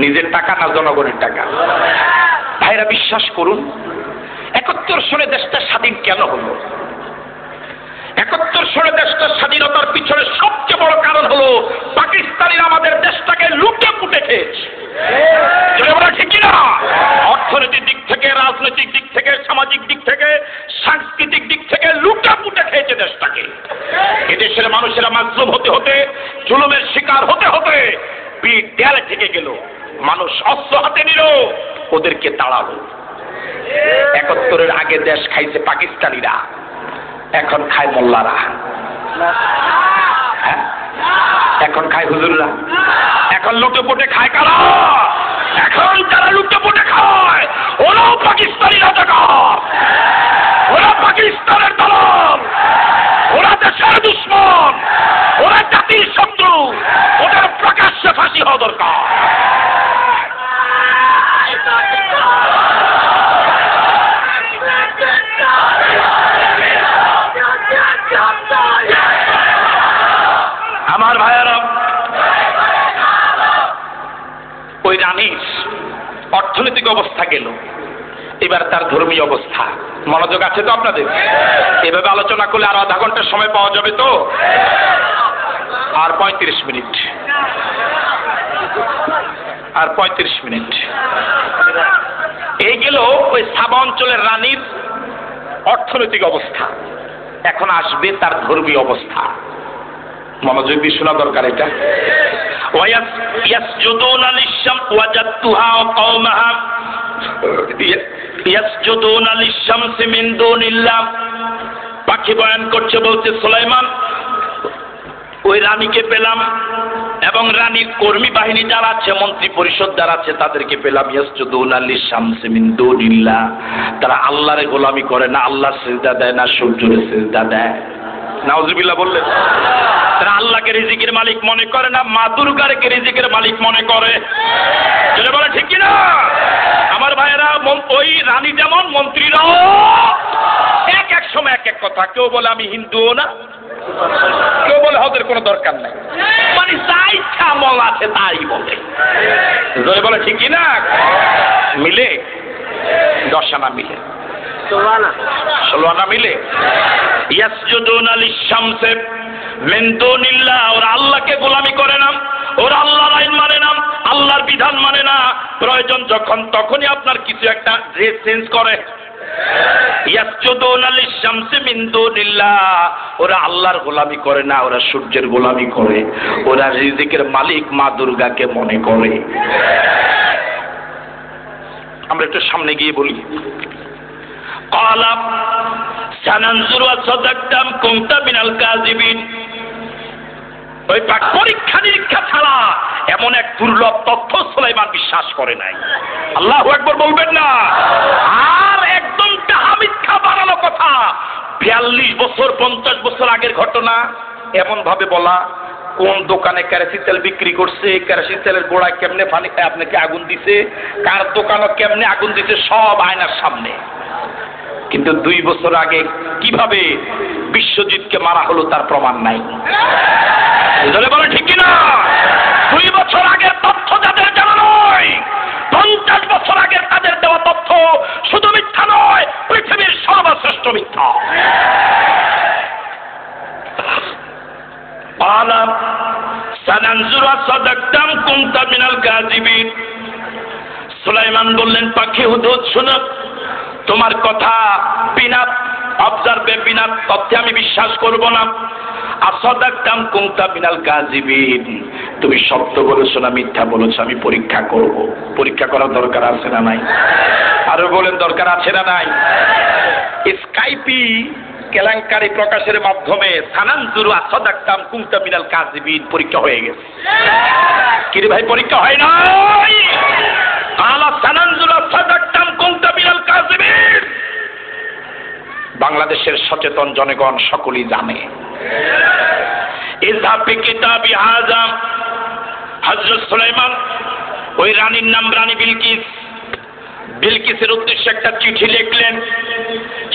নিজের টাকা না জনগণের টাকা? ভাইরা বিশ্বাস করুন, 71 সালে দেশটা স্বাধীন কেন হলো? 71 সালে দেশটা স্বাধীনতার পিছনে সবচেয়ে বড় কারণ হলো পাকিস্তানিরা আমাদের দেশটাকে লুটে পুটে খেয়েছে। ঠিক কিনা? অর্থনৈতিক দিক থেকে, রাজনৈতিক দিক থেকে, সামাজিক দিক থেকে, সাংস্কৃতিক দিক থেকে লুটে পুটে খেয়েছে দেশটাকে। এদেশের মানুষেরা মাজলুম হতে হতে, জুলুমের শিকার হতে হতে পিঠ দেয়ালে থেকে গেল। মানুষ অস্ত্র হাতে নিল, ওদেরকে তাড়ালো। 71-এর আগে দেশ খাইছে পাকিস্তানিরা, এখন খায় মোল্লারা, এখন খায় হুজুররা, এখন লুটে পুটে খায় কারা? এখন যারা লুটে পুটে খায় ওরাও পাকিস্তানি রাজাকার, ওরা পাকিস্তানের দালাল, ওরা দেশের দুশ্মন, ওরা জাতির শত্রু, ওদের প্রকাশ্যে ফাঁসি হওয়া দরকার। আমার ভাইয়েরা, ওই রানীর অর্থনৈতিক অবস্থা গেল, এবার তার ধর্মীয় অবস্থা। মনোযোগ আছে তো আপনাদের? এভাবে আলোচনা করলে আর আধা ঘন্টার সময় পাওয়া যাবে তো? আর 35 মিনিট, আর 35 মিনিট। এই গেল ওই সাবা অঞ্চলের রানীর অর্থনৈতিক অবস্থা। এখন আসবে তার ধর্মীয় অবস্থা। মনোযোগ দিয়ে শোনা দরকার এটা। ইয়াসজুদুনা লিশ-শামস ওয়াজাদতুহা ওয়া কওমাহা ইয়াসজুদুনা লিশ-শামসি মিন দুনিল্লাহ। পাখি বয়ান করছে, বলছে সুলাইমান ওই রানীকে পেলাম এবং রানীর কর্মী বাহিনী যারা আছে, মন্ত্রী পরিষদ যারা আছে, তাদেরকে পেলাম ইয়াসজুদুনা লিশ-শামসি মিন দুনিল্লাহ। তারা আল্লাহর গোলামি করে না, আল্লাহর সিজদা দেয় না, সূর্যের সিজদা দেয়। নাউজুবিল্লাহ বললেন। তারা আল্লাহকে রিজিকের মালিক মনে করে না, মা দুর্গাকে রিজিকের মালিক মনে করে। যেটা বলে ঠিক কিনা? আমার ভাইয়েরা, ওই রানী যেমন, মন্ত্রীরাও এক এক সময় এক এক কথা। কেউ বলে আমি হিন্দুও না, কেউ বলে ওদের কোনো দরকার নাই, মানে যা ইচ্ছা আমল আছে তাই বলে। যেটা বলে ঠিক কিনা? মিলে 10 আনা মিলে, 16 আনা মিলে। ইয়াসজুদুনা লিশ-শামসি মিন দুনিল্লাহ। ওরা আল্লাহকে গোলামি করে না, ওরা আল্লাহর আইন মানে না, আল্লাহর বিধান মানে না। প্রয়োজন যখন তখনই আপনার কিছু একটা ড্রেস চেঞ্জ করে, ইয়াসজুদুনা লিশ-শামসি মিন দুনিল্লাহ, ওরা আল্লাহর গোলামি করে না, ওরা সূর্যের গোলামি করে, ওরা রিজিকের মালিক মা দুর্গাকে মনে করে। আমরা একটু সামনে গিয়ে বলি, ক্বালা সানানজুরু আসাদাকতাম কুনতা মিনাল কাযিবিন। ওই পরীক্ষা নিরীক্ষা ছাড়া এমন এক দুর্লভ তথ্য সুলাইমান বিশ্বাস করে নাই। আল্লাহু আকবার বলবেন না? আর একদম টাহা মিথ্যা বানানো কথা, 42 বছর 50 বছর আগের ঘটনা এমন ভাবে বলা, কোন দোকানে কেরোসিন তেল বিক্রি করছে, কেরোসিন তেলের গোড়ায় কেমনে পানি আপনাকে আগুন দিছে, কার দোকানে কেমনে আগুন দিছে, সব আয়নার সামনে। কিন্তু 2 বছর আগে কিভাবে বিশ্বজিৎকে মারা হলো তার প্রমাণ নাই। বলে ঠিক কিনা? 2 বছর আগের তথ্য যাদের জানা নয়, 50 বছর আগের তাদের দেওয়া তথ্য শুধু মিথ্যা নয়, পৃথিবীর সর্বশ্রেষ্ঠ মিথ্যা। সুলাইমান বললেন, পাখি হুদহুদ শোনো, তোমার কথা বিনা অবজারভে বিনা তথ্যে আমি বিশ্বাস করব না। আসাদাকতাম কুনতা মিনাল কাযিবিন, তুমি সত্য বলেছো না মিথ্যা বলেছো আমি পরীক্ষা করব। পরীক্ষা করার দরকার আছে না নাই? আরো বলেন দরকার আছে না নাই? স্কাইপি কেলেঙ্কারি প্রকাশের মাধ্যমে সানানজুরু আসাদাকতাম কুনতা মিনাল কাযিবিন পরীক্ষা হয়ে গেছে। কি রে ভাই, পরীক্ষা হয় নাই? আলা সানানজুরু আসাদাকতাম কুনতা মিনাল কাযিবিন। বাংলাদেশের সচেতন জনগণ সকলেই জানে। ইযহাব বিকিতাবি হাযা, হযরত সুলাইমান ওই রানীর নাম রানী বিলকিস, বিলকিসের উদ্দেশ্যে একটা চিঠি লিখলেন,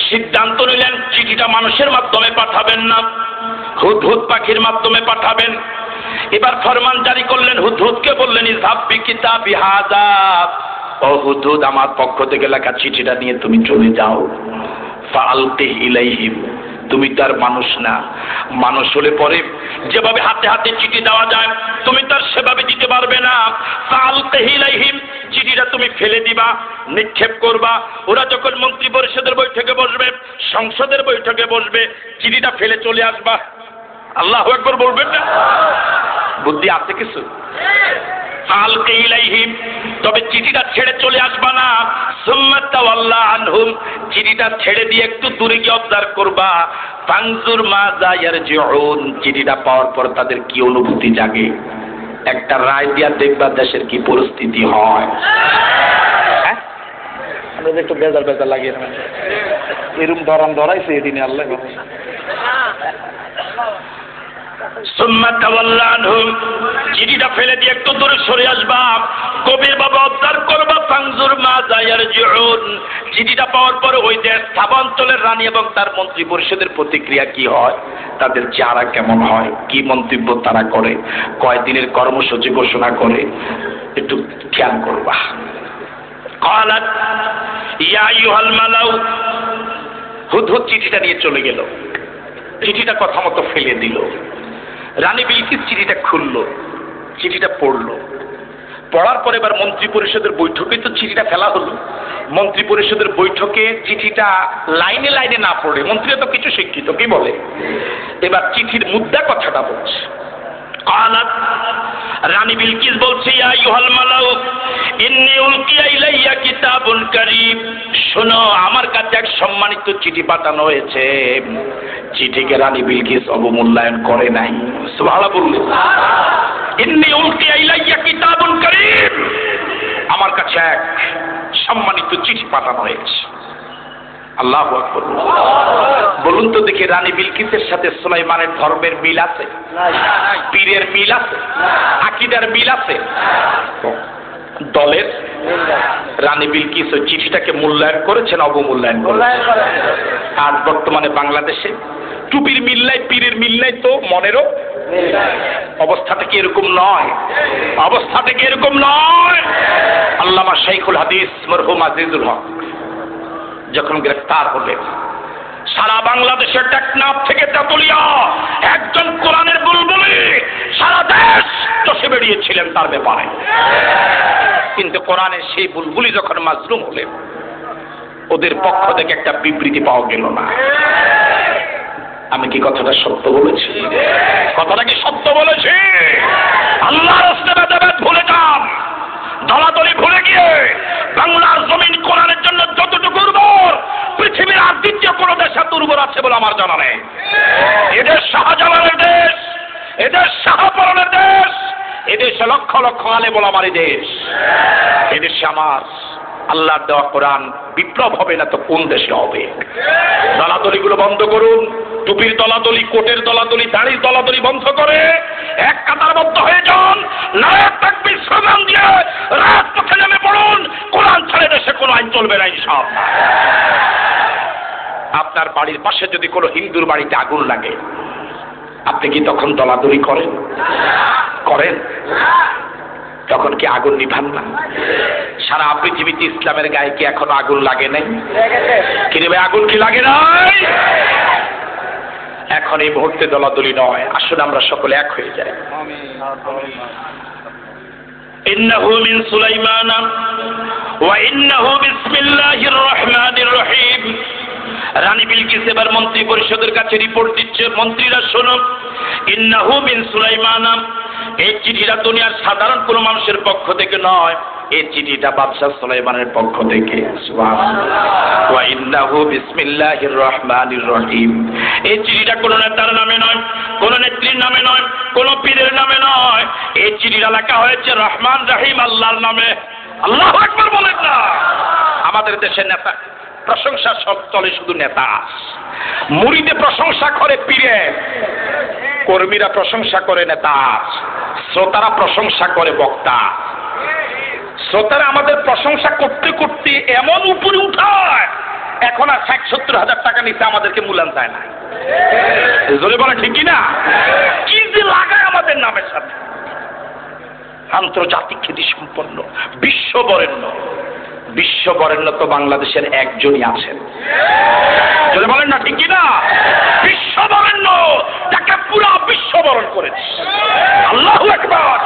সিদ্ধান্ত নিলেন চিঠিটা মানুষের মাধ্যমে পাঠাবেন না, হুদহুদ পাখির মাধ্যমে পাঠাবেন। এবার ফরমান জারি করলেন, হুদহুদকে বললেন, ইযহাব বিকিতাবি হাযা, ও হুদহুদ আমার পক্ষ থেকে লেখা চিঠিটা নিয়ে তুমি চলে যাও। ফাআলকিহ ইলাইহিম, তুমি তার মানুষ না, মানুষ হলে পরে যেভাবে হাতে হাতে চিঠি দেওয়া যায় তুমি তার সেভাবে দিতে পারবে না। ফাআলকিহ ইলাইহিম, চিঠিটা তুমি ফেলে দিবা, নিক্ষেপ করবা। ওরা যখন মন্ত্রী পরিষদের বৈঠকে বসবে, সংসদের বৈঠকে বসবে, চিঠিটা ফেলে চলে আসবা। আল্লাহু আকবার বলবেন না? বুদ্ধি আছে কিছু? ফাআলকিহ ইলাইহিম, তবে চিঠিটা ছেড়ে চলে আসবা না। সুম্মা তাওয়াল্লা আনহুম, চিঠিটা ছেড়ে দিয়ে একটু দূরে গিয়ে অবজার্ভ করবা। ফানজুর মাজা ইয়ারজিউন, চিঠিটা পাওয়ার পর তাদের কি অনুভূতি জাগে, একটা রায় দিয়া দেখবা দেশের কি পরিস্থিতি হয়। আমরা একটু বেজার বেজার লাগিয়ে এরকম ধরাইছে এদিনে আল্লাহ। সুম্মা তাওয়াল্লা আনহুম, চিঠিটা ফেলে দিয়ে একটু দূরে সরে আসবা, গভীর ভাবে অবজার্ভ করবা। ফানজুর মাজা ইয়ারজিউন, চিঠিটা পাওয়ার পরে ওই দেশ স্থাবাঞ্চলের রানী এবং তার মন্ত্রী পরিষদের প্রতিক্রিয়া কি হয়, তাদের চেহারা কেমন হয়, কি মন্তব্য তারা করে, কয়দিনের কর্মসূচি ঘোষণা করে, একটু খেয়াল করবা। ক্বালাত ইয়া আইয়ুহাল মালাউ, হুদহুদ চিঠিটা নিয়ে চলে গেল, চিঠিটা কথা মতো ফেলে দিল। রানী বিলকিস চিঠিটা খুললো, চিঠিটা পড়লো, পড়ার পরে এবার মন্ত্রী পরিষদের বৈঠকে তো চিঠিটা ফেলা হলো। মন্ত্রী পরিষদের বৈঠকে চিঠিটা লাইনে লাইনে না পড়ে, মন্ত্রীরা তো কিছু শিক্ষিত, কি বলে, এবার চিঠির মুদ্রা কথাটা বলছে। ক্বালাত, রানী বিলকিস বলছে, ইয়া আইয়ুহাল মালাউ ইন্নী উলকিয়া ইলাইয়া কিতাবুন কারীম, শোনো আমার কাছে এক সম্মানিত চিঠি পাঠানো হয়েছে। চিঠিকে রানী বিলকিস অবমূল্যায়ন করে নাই। সুবহানাল্লাহ বললেন। ইন্নী উলকিয়া ইলাইয়া কিতাবুন কারীম, আমার কাছে এক সম্মানিত চিঠি পাঠানো হয়েছে। আল্লাহু আকবার। বলুন তো দেখি, রানী বিলকিসের সাথে সুলাইমানের ধর্মের মিল আছে? পীরের মিল আছে? আকীদার মিল আছে? দলের রানী বিলকিস ওই চিঠিটাকে মূল্যায়ন করেছেন, অবমূল্যায়ন করেছেন। আর বর্তমানে বাংলাদেশে টুপির মিল নাই, পীরের মিল নাই, তো মনেরও অবস্থাটা কি এরকম নয়? অবস্থাটা কি এরকম নয়? আল্লামা শাইখুল হাদিস মরহুম আজিজুল হক যখন গ্রেফতার হলেন, সারা বাংলাদেশের টেকনাফ থেকে তেতুলিয়া একজন কোরআনের বুলবুলি সারা দেশ চষে বেরিয়েছিলেন তার ব্যাপারে। কিন্তু কোরআনের সেই বুলবুলি যখন মাজলুম হলেন, ওদের পক্ষ থেকে একটা বিবৃতি পাওয়া গেল না। আমি কি কথাটা সত্য বলেছি? কথাটা কি সত্য বলেছি? আল্লাহর রাস্তায় ভেদাভেদ ভুলে যান, দলাদলি ভুলে গিয়ে বাংলার জমিন কোরআনের জন্য যতটুকু উর্বর, পৃথিবীর আর দ্বিতীয় কোন দেশ এত উর্বর আছে বলে আমার জানা নেই। এদেশ শাহজালালের দেশ, এদেশ শাহপরনের দেশ, এদেশে লক্ষ লক্ষ আলেম ওলামার দেশ। এদেশে আমার আল্লাহর দেওয়া কোরআন বিপ্লব হবে না তো কোন দেশে হবে? দলাদলিগুলো বন্ধ করুন। টুপির দলাদলি, কোটের দলাদলি, দাড়ির দলাদলি বন্ধ করে এক কাতারবদ্ধ হয়ে যান, নারায়ে তাকবীর স্লোগান দিয়ে রাজপথে নেমে পড়ুন। কোরআন ছাড়া দেশে কোনো আইন চলবে না ইনশাআল্লাহ। আপনার বাড়ির পাশে যদি কোনো হিন্দুর বাড়িতে আগুন লাগে, আপনি কি তখন দলাদলি করেন? করেন? তখন কি আগুন নিভান না? সারা পৃথিবীতে ইসলামের গায়ে কি এখনো আগুন লাগে নাই? কিরে ভাই, আগুন কি লাগে নাই? এখন এই মুহূর্তে দলাদলি নয়, আসলে আমরা সকলে এক হয়ে যাই। ইন্নাহু মিন সুলাইমান ওয়া ইন্নাহু বিসমিল্লাহির রহমানির রহিম। রানী বিলকিস এবার মন্ত্রী পরিষদের কাছে রিপোর্ট দিচ্ছে। মন্ত্রীরা শোনো, ইন্নাহু মিন সুলাইমান, এই চিঠিটা দুনিয়ার সাধারণ কোনো মানুষের পক্ষ থেকে নয়, এই চিঠিটা বাদশাহ সুলাইমানের পক্ষ থেকে। সুবহানাল্লাহ। ওয়া ইন্নাহু বিসমিল্লাহির রহমানির রহিম। এই চিঠিটা কোনো নেতার নামে নয়, কোনো নেত্রীর নামে নয়, কোনো পীরের নামে নয়, এই চিঠিটা লেখা হয়েছে রহমান রহিম আল্লাহর নামে। আল্লাহু আকবার বলেন না? আমাদের দেশের নেতা প্রশংসা সব চলে শুধু নেতা, মুরিদে প্রশংসা করে পীরে, কর্মীরা প্রশংসা করে নেতা, শ্রোতারা প্রশংসা করে বক্তা। শ্রোতারা আমাদের প্রশংসা করতে করতে এমন উপরে উঠায়, এখন আর ৬০-৭০ হাজার টাকা নিতে আমাদেরকে মূল্যায়ন দেয় না। জোরে বলে ঠিক কিনা? কি যে লাগায় আমাদের নামের সাথে। আন্তর্জাতিক খ্যাতি সম্পন্ন, বিশ্ববরেণ্য। বিশ্ববরেণ্য তো বাংলাদেশের একজনই আছেন। যদি বলেন না ঠিক কিনা? বিশ্ববরেণ্য, যাকে পুরা বিশ্ববরণ করেছে। আল্লাহু আকবার।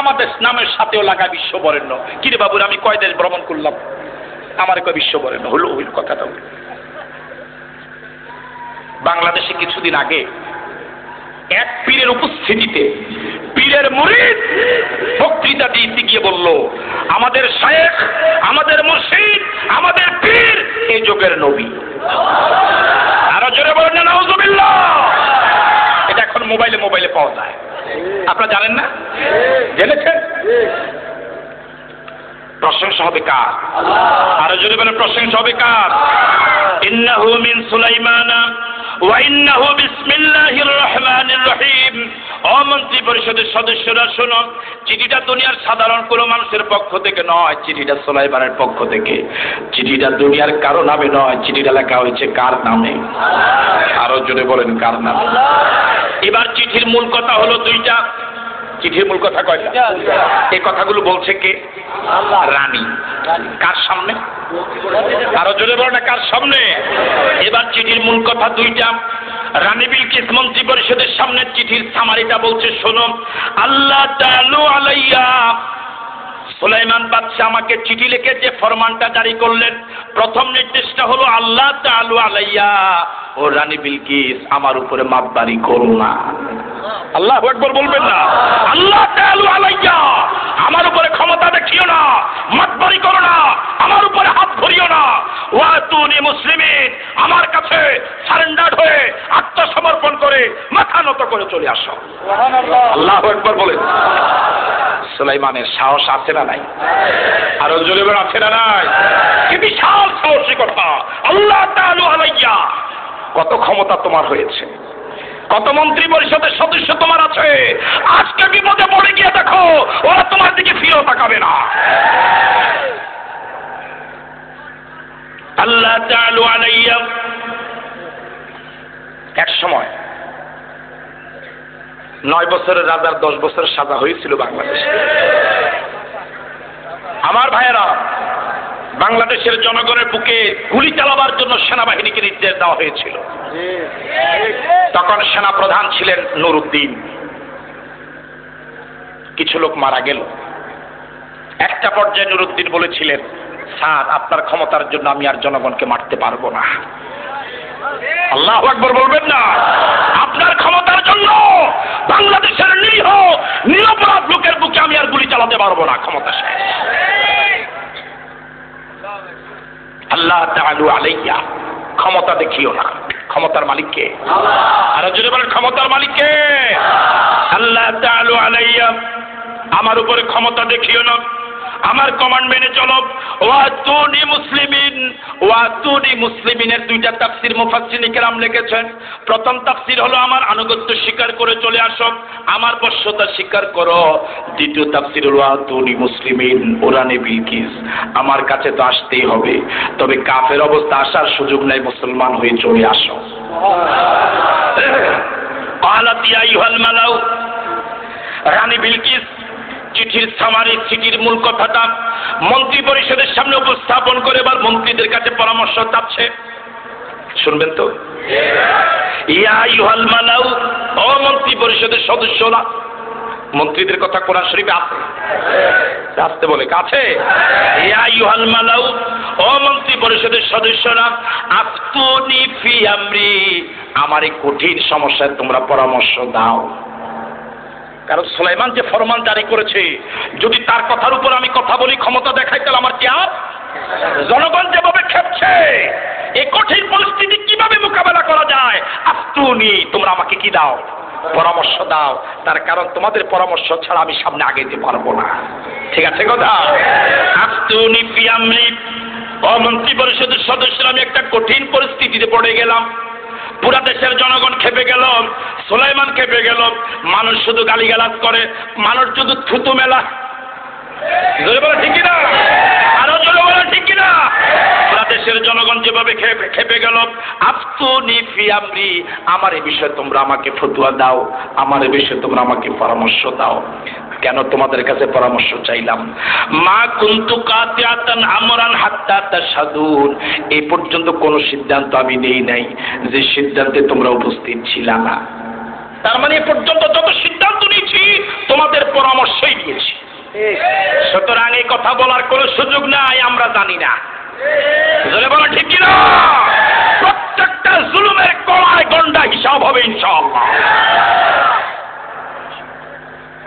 আমাদের নামের সাথেও লাগা বিশ্ববরেণ্য। কিরে বাবুর, আমি কয় দেশ ভ্রমণ করলাম, আমার কয় বিশ্ববরেণ্য হলো। ওই কথাটা বাংলাদেশে কিছুদিন আগে এক পীরের উপস্থিতিতে পীরের মুরিদ বক্তৃতা দিতে গিয়ে বলল, আমাদের শায়েখ, আমাদের মুর্শিদ, আমাদের পীর এই যুগের নবী। আরো জোরে বলেন না নাউজুবিল্লাহ। এটা এখন মোবাইলে মোবাইলে পাওয়া যায়, আপনারা জানেন না? জেনেছেন? প্রশংসা হবে কার? আরো জোরে বলেন, প্রশংসা হবে কার? ইন্নাহু মিন সুলাইমান ওয়া ইন্নাহু বিসমিল্লাহির রহমানির রহিম। ও মন্ত্রী পরিষদের সদস্যরা শোনো, চিঠিটা দুনিয়ার সাধারণ কোনো মানুষের পক্ষ থেকে নয়, চিঠিটা সুলাইমানের পক্ষ থেকে। চিঠিটা দুনিয়ার কারো নামে নয়, চিঠিটা লেখা হয়েছে কার নামে? আরো জোরে বলেন, কার নামে? এবার চিঠির মূল কথা হলো দুইটা। চিঠির মূল কথা কয়টা? এই কথাগুলো বলছে কে? রানী। কার সামনে? আরো জোরে বলো না, কার সামনে? এবার চিঠির মূল কথা দুইটা। রানী বিলকিস মন্ত্রী পরিষদের সামনে চিঠির সামারিটা বলছে, শোনো, আল্লাহ তাআলা আলাইয়া, সুলাইমান বাদশা আমাকে চিঠি লিখে যে ফরমানটা জারি করলেন, প্রথম নির্দেশটা হলো আল্লাহ তাআলা আলাইয়া, ও রানী বিলকিস আমার উপরে মাতবারি করো না। আল্লাহু আকবার বলবেন না? আল্লাহ তাআলা আলাইয়া, আমার উপরে ক্ষমতা দেখিও না, মাতবারি করো না, আমার উপরে হাত ধরিও না। ওয়া তুনি মুসলিমিন, আমার কাছে সারেন্ডার হয়ে আত্মসমর্পণ করে মাথা নত করে চলে আসো। সুবহানাল্লাহ। আল্লাহু আকবার বলেন। সুলাইমানের সাহস আছে না নাই? আরো জোরে বলেন, আছে না নাই? কি বিশাল সাহসিকতা! আল্লাহ তাআলা আলাইয়া, কত ক্ষমতা তোমার হয়েছে, কত মন্ত্রী পরিষদের সদস্য তোমার আছে। আজকে বিপদে পড়ে গিয়ে দেখো, ওরা তোমার দিকে ফিরেও তাকাবে না। আল্লাহ তাআলা আলাইয়া। এক সময় 9 বছরের রাজার 10 বছরের সাজা হয়েছিল বাংলাদেশে। আমার ভাইয়েরা, বাংলাদেশের জনগণের বুকে গুলি চালাবার জন্য সেনাবাহিনীকে নির্দেশ দেওয়া হয়েছিল। তখন সেনা প্রধান ছিলেন নুরউদ্দিন। কিছু লোক মারা গেল। একটা পর্যায়ে নুরউদ্দিন বলেছিলেন, স্যার আপনার ক্ষমতার জন্য আমি আর জনগণকে মারতে পারবো না। আল্লাহু আকবার বলবেন না? আপনার ক্ষমতার জন্য বাংলাদেশের নিরীহ নিরপরাধ লোকের বুকে আমি আর গুলি চালাতে পারবো না, ক্ষমতা শেষ। আল্লাহ তাআলা আলাইয়া, ক্ষমতা দেখিও না, ক্ষমতার মালিক কে? আর যদি বলেন ক্ষমতার মালিক কে? আল্লাহ তাআলা আলাইয়া, আমার উপরে ক্ষমতা দেখিও না, আমার কমান্ড মেনে চলো। ওয়াতুনি মুসলিমিন, ওয়াতুনি মুসলিমিনের দুইটা তাফসীর মুফাসসিরিনে কেরাম লিখেছেন। প্রথম তাফসীর হলো আমার আনুগত্য স্বীকার করে চলে আসো, আমার বশ্যতা স্বীকার করো। দ্বিতীয় তাফসীর হলো ওয়াতুনি মুসলিমিন, ওরানে বিলকিস, আমার কাছে তো আসতেই হবে, তবে কাফের অবস্থা আসার সুযোগ নাই, মুসলমান হয়ে চলে আসো। ক্বালাত ইয়া আইয়ুহাল মালাউ, রানী বিলকিস চিঠির সামারি, চিঠির মূল কথাটা মন্ত্রী পরিষদের সামনে উপস্থাপন করে এবার মন্ত্রীদের কাছে পরামর্শ চাচ্ছে। শুনবেন তো? ইয়া আইয়ুহাল মালাউ, ও মন্ত্রী পরিষদের সদস্যরা। মন্ত্রীদের কথা কোরআন শরীফে আছে, আসতে বলে কাছে। ইয়া আইয়ুহাল মালাউ, ও মন্ত্রী পরিষদের সদস্যরা, আফতুনি ফি আমরি, আমার এই কঠিন সমস্যায় তোমরা পরামর্শ দাও। কারণ সুলাইমান যে ফরমান জারি করেছে, যদি তার কথার উপর আমি কথা বলি, ক্ষমতা দেখাই, তাহলে আমার কি আর? জনগণ যেভাবে খেপছে, এই কঠিন পরিস্থিতি কিভাবে মোকাবেলা করা যায়, আফতুনি, তোমরা আমাকে কি দাও? পরামর্শ দাও। তার কারণ তোমাদের পরামর্শ ছাড়া আমি সামনে আগাইতে পারবো না। ঠিক আছে কথা? আফতুনি ফি আমরি, ও মন্ত্রী পরিষদের সদস্যরা, আমি একটা কঠিন পরিস্থিতিতে পড়ে গেলাম। পুরা দেশের জনগণ খেপে গেল, সুলাইমান খেপে গেল, মানুষ শুধু গালিগালাজ করে, মানুষ শুধু থুতু মেলা। জোরে বলে ঠিক কিনা? আরো জোরে বলে ঠিক কিনা? পুরা দেশের জনগণ যেভাবে খেপে গেল, আফতুনি ফি আমরি, আমার এই বিষয়ে তোমরা আমাকে ফতোয়া দাও, আমার এই বিষয়ে তোমরা আমাকে পরামর্শ দাও। কেন তোমাদের কাছে পরামর্শ চাইলাম? মা কুনতু কাতিয়াতান আমরান হাত্তা তাশহাদুন, এই পর্যন্ত কোনো সিদ্ধান্ত আমি নেই নাই যে সিদ্ধান্তে তোমরা উপস্থিত ছিলা না। তার মানে এ পর্যন্ত যত সিদ্ধান্ত নিয়েছি তোমাদের পরামর্শই নিয়েছি। সুতরাং এই কথা বলার কোনো সুযোগ নাই, আমরা জানি না। জোরে বলো ঠিক কিনা? প্রত্যেকটা জুলুমের কড়ায় গন্ডা হিসাব হবে ইনশাআল্লাহ।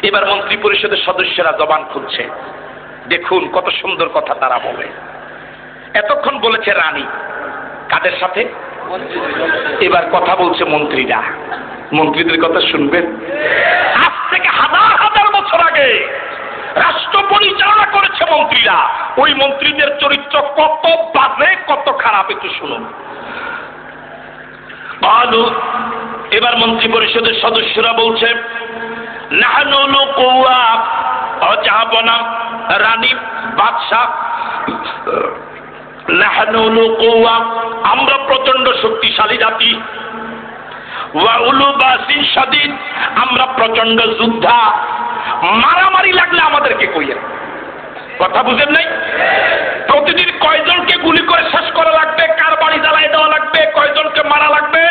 এবার মন্ত্রী পরিষদের সদস্যরা জবান খুলছে, দেখুন কত সুন্দর কথা তারা বলে। এতক্ষণ বলেছে রানী, কাদের সাথে? এবার কথা বলছে মন্ত্রীরা। মন্ত্রীদের কথা শুনবেন। আজ থেকে হাজার হাজার বছর আগে রাষ্ট্র পরিচালনা করেছে মন্ত্রীরা। ওই মন্ত্রীদের চরিত্র কত বাজে, কত খারাপ, একটু শুনুন। বলো, এবার মন্ত্রী পরিষদের সদস্যরা বলছে, নাহনু লুকুয়া, অজাবনা, রানী বাদশাহ, নাহনু লুকুয়া, আমরা প্রচন্ড শক্তিশালী জাতি, ওয়া উলু বাসিন শাদীদ, আমরা প্রচন্ড যোদ্ধা, মারামারি লাগলে আমাদেরকে কইয়েন। কথা বুঝেন নাই? প্রতিদিন কয়জনকে গুলি করে শেষ করা লাগবে, কার বাড়ি জ্বালাই দেওয়া লাগবে, কয়জনকে মারা লাগবে,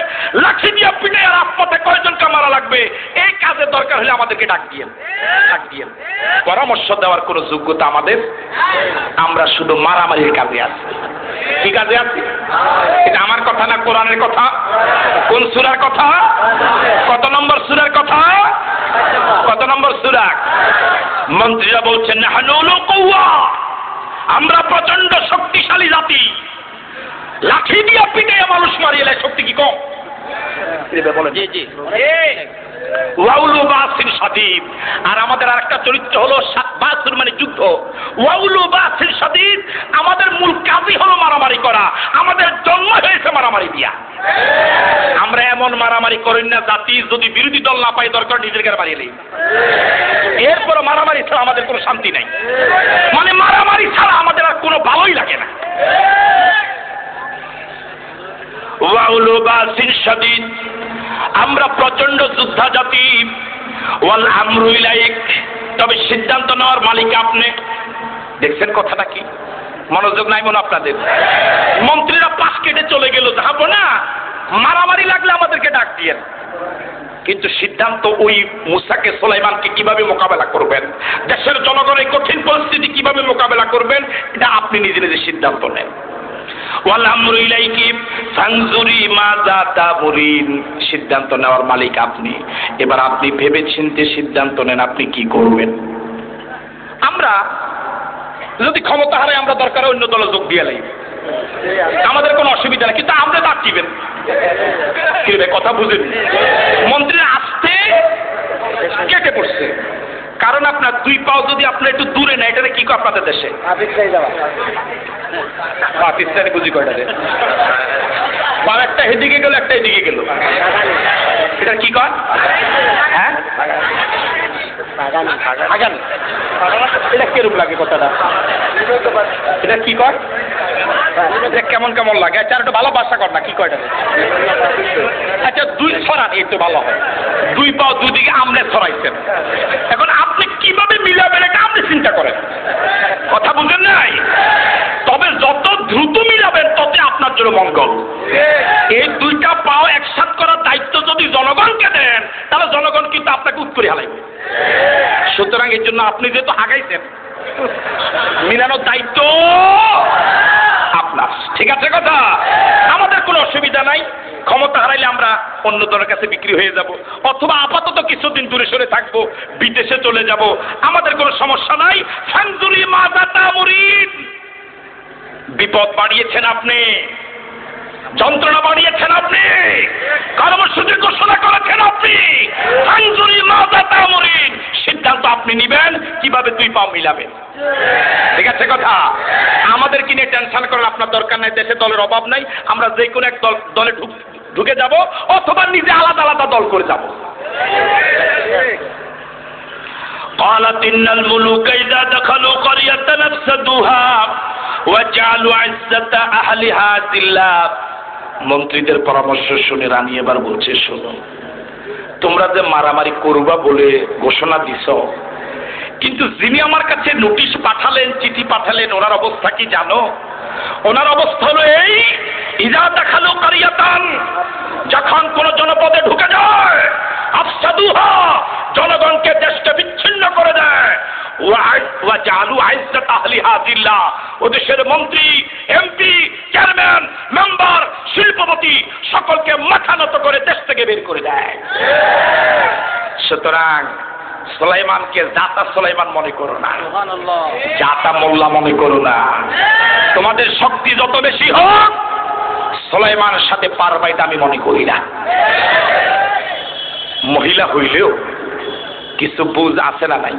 লাঠি দিয়ে পিটে আর রাজপথে কয়জনকে মারা লাগবে, এই কাজে দরকার হলে আমাদেরকে ডাক দিয়েন, ডাক দিয়েন। পরামর্শ দেওয়ার কোনো যোগ্যতা আমাদের, আমরা শুধু মারামারির কাজে আছি। কি কাজে আছি? এটা আমার কথা না, কোরআনের কথা। কোন সূরার কথা? কত নম্বর সূরার কথা? কত নম্বর সূরা? মন্ত্রীরা বলছেন, নাহনু লুকুয়া, আমরা প্রচন্ড শক্তিশালী জাতি, লাঠি দিয়ে পিটে মানুষ মারিয়ে শক্তি কি কম? বলেন। জি জি। ওয়াউলু বাসিন শাদীদ, আর আমাদের আরেকটা চরিত্র হলো বাসুর মানে যুদ্ধ। ওয়াউলু বাসিন শাদীদ, আমাদের মূল কাজই হলো মারামারি করা, আমাদের জন্ম হয়েছে মারামারি দিয়া। আমরা এমন মারামারি করি না জাতি, যদি বিরোধী দল না পাই দরকার নিজের গায়ে মারিয়ে নেই। এরপর মারামারি ছাড়া আমাদের কোনো শান্তি নাই, মানে মারামারি ছাড়া আমাদের আর কোনো ভালোই লাগে না। ওয়াউলু বাসিন শাদীদ, আমরা প্রচন্ড যোদ্ধা জাতি। ওয়াল আমরু ইলাইক, তবে সিদ্ধান্ত নেওয়ার মালিক আপনি। দেখছেন কথাটা কি? মনোযোগ নাই মনে আপনাদের? মন্ত্রীরা পাশ কেটে চলে গেল, যাবো না, মারামারি লাগলে আমাদেরকে ডাক দিয়েন। কিন্তু সিদ্ধান্ত ওই মুসাকে সুলাইমানকে কিভাবে মোকাবেলা করবেন, দেশের জনগণের কঠিন পরিস্থিতি কিভাবে মোকাবেলা করবেন, এটা আপনি নিজে নিজে সিদ্ধান্ত নেন। ওয়াল আমরু ইলাইকি ফানজুরি মাযা তামুরিন, সিদ্ধান্ত নেওয়ার মালিক আপনি। এবার আপনি ভেবে চিন্তে সিদ্ধান্ত নেন আপনি কি করবেন। আমরা যদি ক্ষমতা হারাই আমরা দরকার অন্য দলে যোগ দিয়ে লাগবে, আমাদের কোনো অসুবিধা নেই, কিন্তু আমরা দাঁত দিবেন কি রে, কথা বুঝেন? মন্ত্রীরা আসতে কেটে পড়ছে, কারণ আপনার দুই পাও যদি আপনার একটু দূরে নেয়, এটা কি কয় আপনাদের দেশে? পাকিস্তানি বুঝি কয়টা রে, আর একটা এদিকে গেল একটা এদিকে গেল, এটা কি কয়? হ্যাঁ এটা কেরূপ লাগে কথাটা, এটা কি কয়? এটা কেমন কেমন লাগে? আচ্ছা একটু ভালো বাসা কর না, কি কয়টা? আচ্ছা দুই ছড়ান এই তো ভালো হয়, দুই পাও দুদিকে আমলে ছড়াইছেন, এখন আপনি কিভাবে মিলাবেন এটা আপনি চিন্তা করেন, কথা বুঝেন নাই? তবে যত দ্রুত মিলাবেন তত আপনার জন্য মঙ্গল। এই দুইটা পাও একসাথ করার দায়িত্ব যদি জনগণকে দেন, তাহলে জনগণ কিন্তু আপনাকে উত্তরে হালাইবে। সুতরাং এর জন্য আপনি যেহেতু আগাইছেন, মিলানোর দায়িত্ব আপনার, ঠিক আছে কথা? আমাদের কোনো অসুবিধা নাই, ক্ষমতা হারাইলে আমরা অন্য দলের কাছে বিক্রি হয়ে যাব, অথবা আপাতত কিছুদিন দূরে সরে থাকবো, বিদেশে চলে যাব, আমাদের কোনো সমস্যা নাই। ফানজুরি মাযা তামুরিন, বিপদ বাড়িয়েছেন আপনি, যন্ত্রণা বাড়িয়েছেন আপনি, কর্মসূচি ঘোষণা করেছেন আপনি, ফানজুরি মাযা তামুরিন, সিদ্ধান্ত আপনি নিবেন কিভাবে দুই পাও মিলাবেন, ঠিক আছে কথা? আমাদের কি নিয়ে টেনশন করার আপনার দরকার নাই, দেশে দলের অভাব নাই, আমরা যে কোনো এক দলে ঢুকে যাব অথবা নিজে আলাদা আলাদা দল করে যাব। قالت إن الملوك إذا دخلوا قرية أفسدوها وجعلوا عزة أهلها ذلة। মন্ত্রীদের পরামর্শ শুনে রানী এবার বলছে, শোনো, তোমরা যে মারামারি করবা বলে ঘোষণা দিছ, কিন্তু যিনি আমার কাছে নোটিশ পাঠালেন, চিঠি পাঠালেন, ওনার অবস্থা কি জানো? ওনার অবস্থা হলো এই, ইজা দেখালো কারিয়াতান, যখন কোন জনপদে ঢুকে যায়, আফসাদুহা, জনগণকে দেশকে বিচ্ছিন্ন করে দেয়, ওয়া জালু আইজ্জাত আহলিহা যিল্লাহ, ও দেশের মন্ত্রী, এমপি, চেয়ারম্যান, মেম্বার, শিল্পপতি সকলকে মাথা নত করে দেশ থেকে বের করে দেয়। সুতরাং সুলাইমানকে জাতা সুলাইমান মনে করো না, জাতা মোল্লা মনে করো না। তোমাদের শক্তি যত বেশি হোক, সুলাইমানের সাথে পারবা এটা আমি মনে করি না। মহিলা হইলেও কিছু বুঝ আছে না নাই?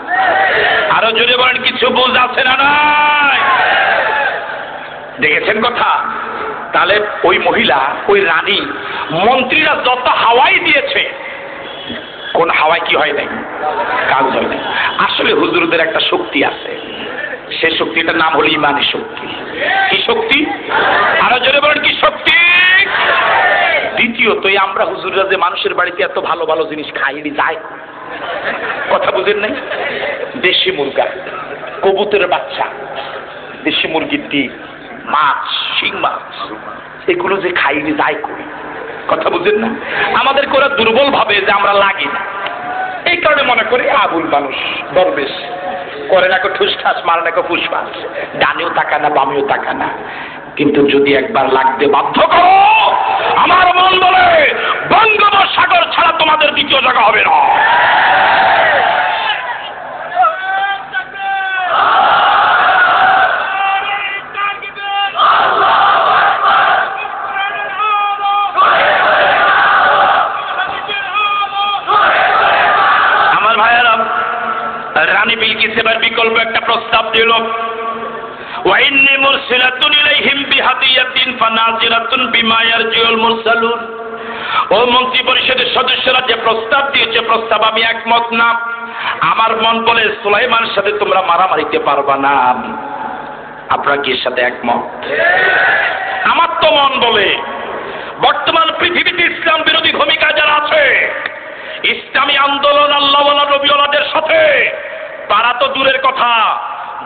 আরো জোরে বলেন, কিছু বুঝ আছে না নাই? দেখেছেন কথা? তাহলে ওই মহিলা, ওই রানী, মন্ত্রীরা যত হাওয়াই দিয়েছে, কোন হাওয়ায় কি হয় নাই? কাজ হয় নাই। আসলে হুজুরদের একটা শক্তি আছে, সেই শক্তিটার নাম হলো ইমানি শক্তি। কি শক্তি? আরো জোরে বলেন, কি শক্তি? দ্বিতীয়ত, আমরা হুজুররা যে মানুষের বাড়িতে এত ভালো ভালো জিনিস খাইনি যায়, কথা বুঝেন নাই? দেশি মুরগা, কবুতরের বাচ্চা, দেশি মুরগির ডিম, মাছ, শিং মাছ, এগুলো যে খাইনি যায় করি, কথা বুঝেন না? আমাদের করে দুর্বল ভাবে যে আমরা লাগি না, এই কারণে মনে করি আবুল মানুষ, দরবেশ, করে না ঠুস ঠাস, মারে না ফুসফাস, ডানেও তাকা না বামেও তাকা না। কিন্তু যদি একবার লাগতে বাধ্য করো, আমার মন বলে বঙ্গোপসাগর ছাড়া তোমাদের দ্বিতীয় জায়গা হবে না। আমার ভাইয়েরা, রানী বিলকিস এবার বিকল্প একটা প্রস্তাব দিল, ওয়াইন্নী মুরসিলাতুন ইলাইহিম বিহাদিয়াতিন ফানাজিরাতুন বিমা ইয়ারজিউল মুরসালুন। ও মন্ত্রী পরিষদের সদস্যরা যে প্রস্তাব দিয়েছে, প্রস্তাব আমি একমত না। আমার মন বলে সুলাইমানের সাথে তোমরা মারামারিতে পারবা না। আপনারা কি এর সাথে একমত? আমার তো মন বলে বর্তমান পৃথিবীতে ইসলাম বিরোধী ভূমিকা যারা আছে, ইসলামী আন্দোলন আল্লাহওয়ালা নবীওয়ালাদের সাথে, তারা তো দূরের কথা,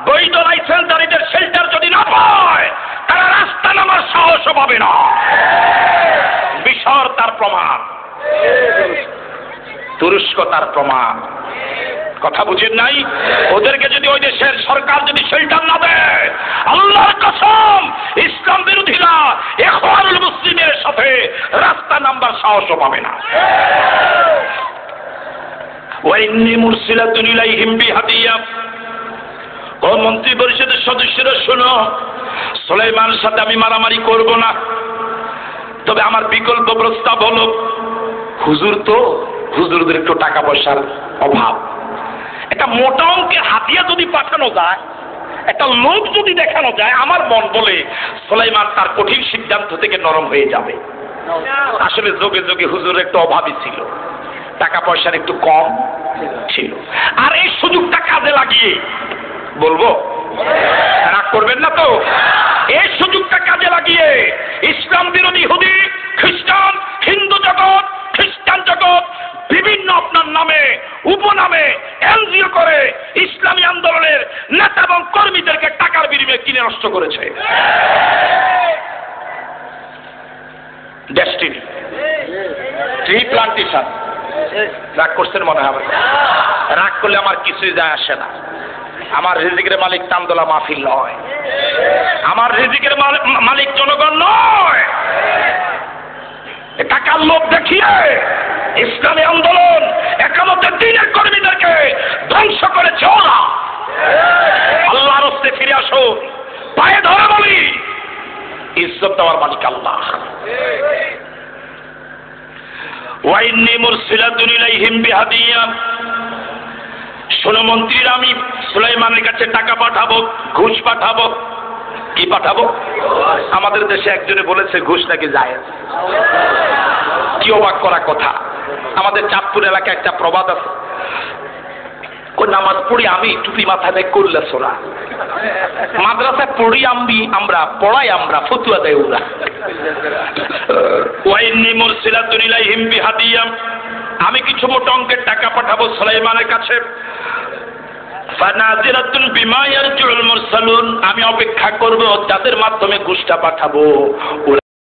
বৈধ লাইসেন্সধারীদের শেল্টার যদি না পায়, তারা রাস্তা নামার সাহসও পাবে না। বিশর তার প্রমাণ। তুরস্ক তার প্রমাণ। কথা বুঝেন নাই? ওদেরকে যদি ওই দেশের সরকার যদি শেল্টার না দেয়, আল্লাহর কসম ইসলাম বিরোধীরা ইখওয়ানুল মুসলিমের সাথে রাস্তা নাম্বার সাহসও পাবে না। ওয়া ইন্নী মুরসিলাতুন ইলাইহিম বিহাদিয়া। ও মন্ত্রী পরিষদের সদস্যরা শোনো, সুলাইমানের সাথে আমি মারামারি করব না, তবে আমার বিকল্প প্রস্তাব হলো, হুজুর তো হুজুরদের একটু টাকা পয়সার অভাব, একটা মোটা অঙ্কের হাতিয়া যদি পাঠানো যায়, একটা লোক যদি দেখানো যায়, আমার মন বলে সুলাইমান তার কঠিন সিদ্ধান্ত থেকে নরম হয়ে যাবে। আসলে যোগে যোগে হুজুরের একটু অভাবই ছিল, টাকা পয়সার একটু কম ছিল। আর এই সুযোগটা কাজে লাগিয়ে, বলবো রাগ করবেন না তো, এই সুযোগটা কাজে লাগিয়ে ইসলাম বিরোধী ইহুদি, খ্রিস্টান, হিন্দু জগৎ, খ্রিস্টান জগৎ বিভিন্ন আপনার নামে উপনামে এনজিও করে ইসলামী আন্দোলনের নেতা এবং কর্মীদেরকে টাকার বিনিময়ে কিনে নষ্ট করেছে। Destiny, tree plantation. রাগ করছেন মনে হবে? রাগ করলে আমার কিছুই যায় আসে না। আমার রিজিকের মালিক তান্দোলা মাহফিল নয়, আমার রিজিকের মালিক জনগণ নয়। টাকার লোভ দেখিয়ে ইসলামী আন্দোলন একামতের দিনের কর্মীদেরকে ধ্বংস করেছে ওরা। আল্লাহর রাস্তে ফিরে আসো, পায়ে ধরে বলি, ইজ্জত দেওয়ার মালিক আল্লাহ। ওয়া ইন্নী মুরসিলাতুন ইলাইহিম বিহাদিয়া। শোনো মন্ত্রীরা, আমি সুলাইমানের কাছে টাকা পাঠাবো, ঘুষ পাঠাবো। কি পাঠাবো? আমাদের দেশে একজনে বলেছে ঘুষ নাকি জায়েজ। কি অবাক করা কথা! আমাদের চাঁদপুর এলাকায় একটা প্রবাদ আছে, কোন নামাজ পড়ি আমি, টুপি মাথায় দেয় করলে সোরা। মাদ্রাসায় পড়ি আমরা, পড়াই আমরা, ফতুয়া দেয় ওরা। ওয়া ইন্নী মুরসিলাতুন ইলাইহিম বিহাদিয়া। আমি কিছু মোটা অঙ্কের টাকা পাঠাবো সুলাইমানের কাছে। ফানাজিরাতুন বিমা ইয়ারজুল মুরসালুন। আমি অপেক্ষা করব যাদের মাধ্যমে ঘুষটা পাঠাবো ওরা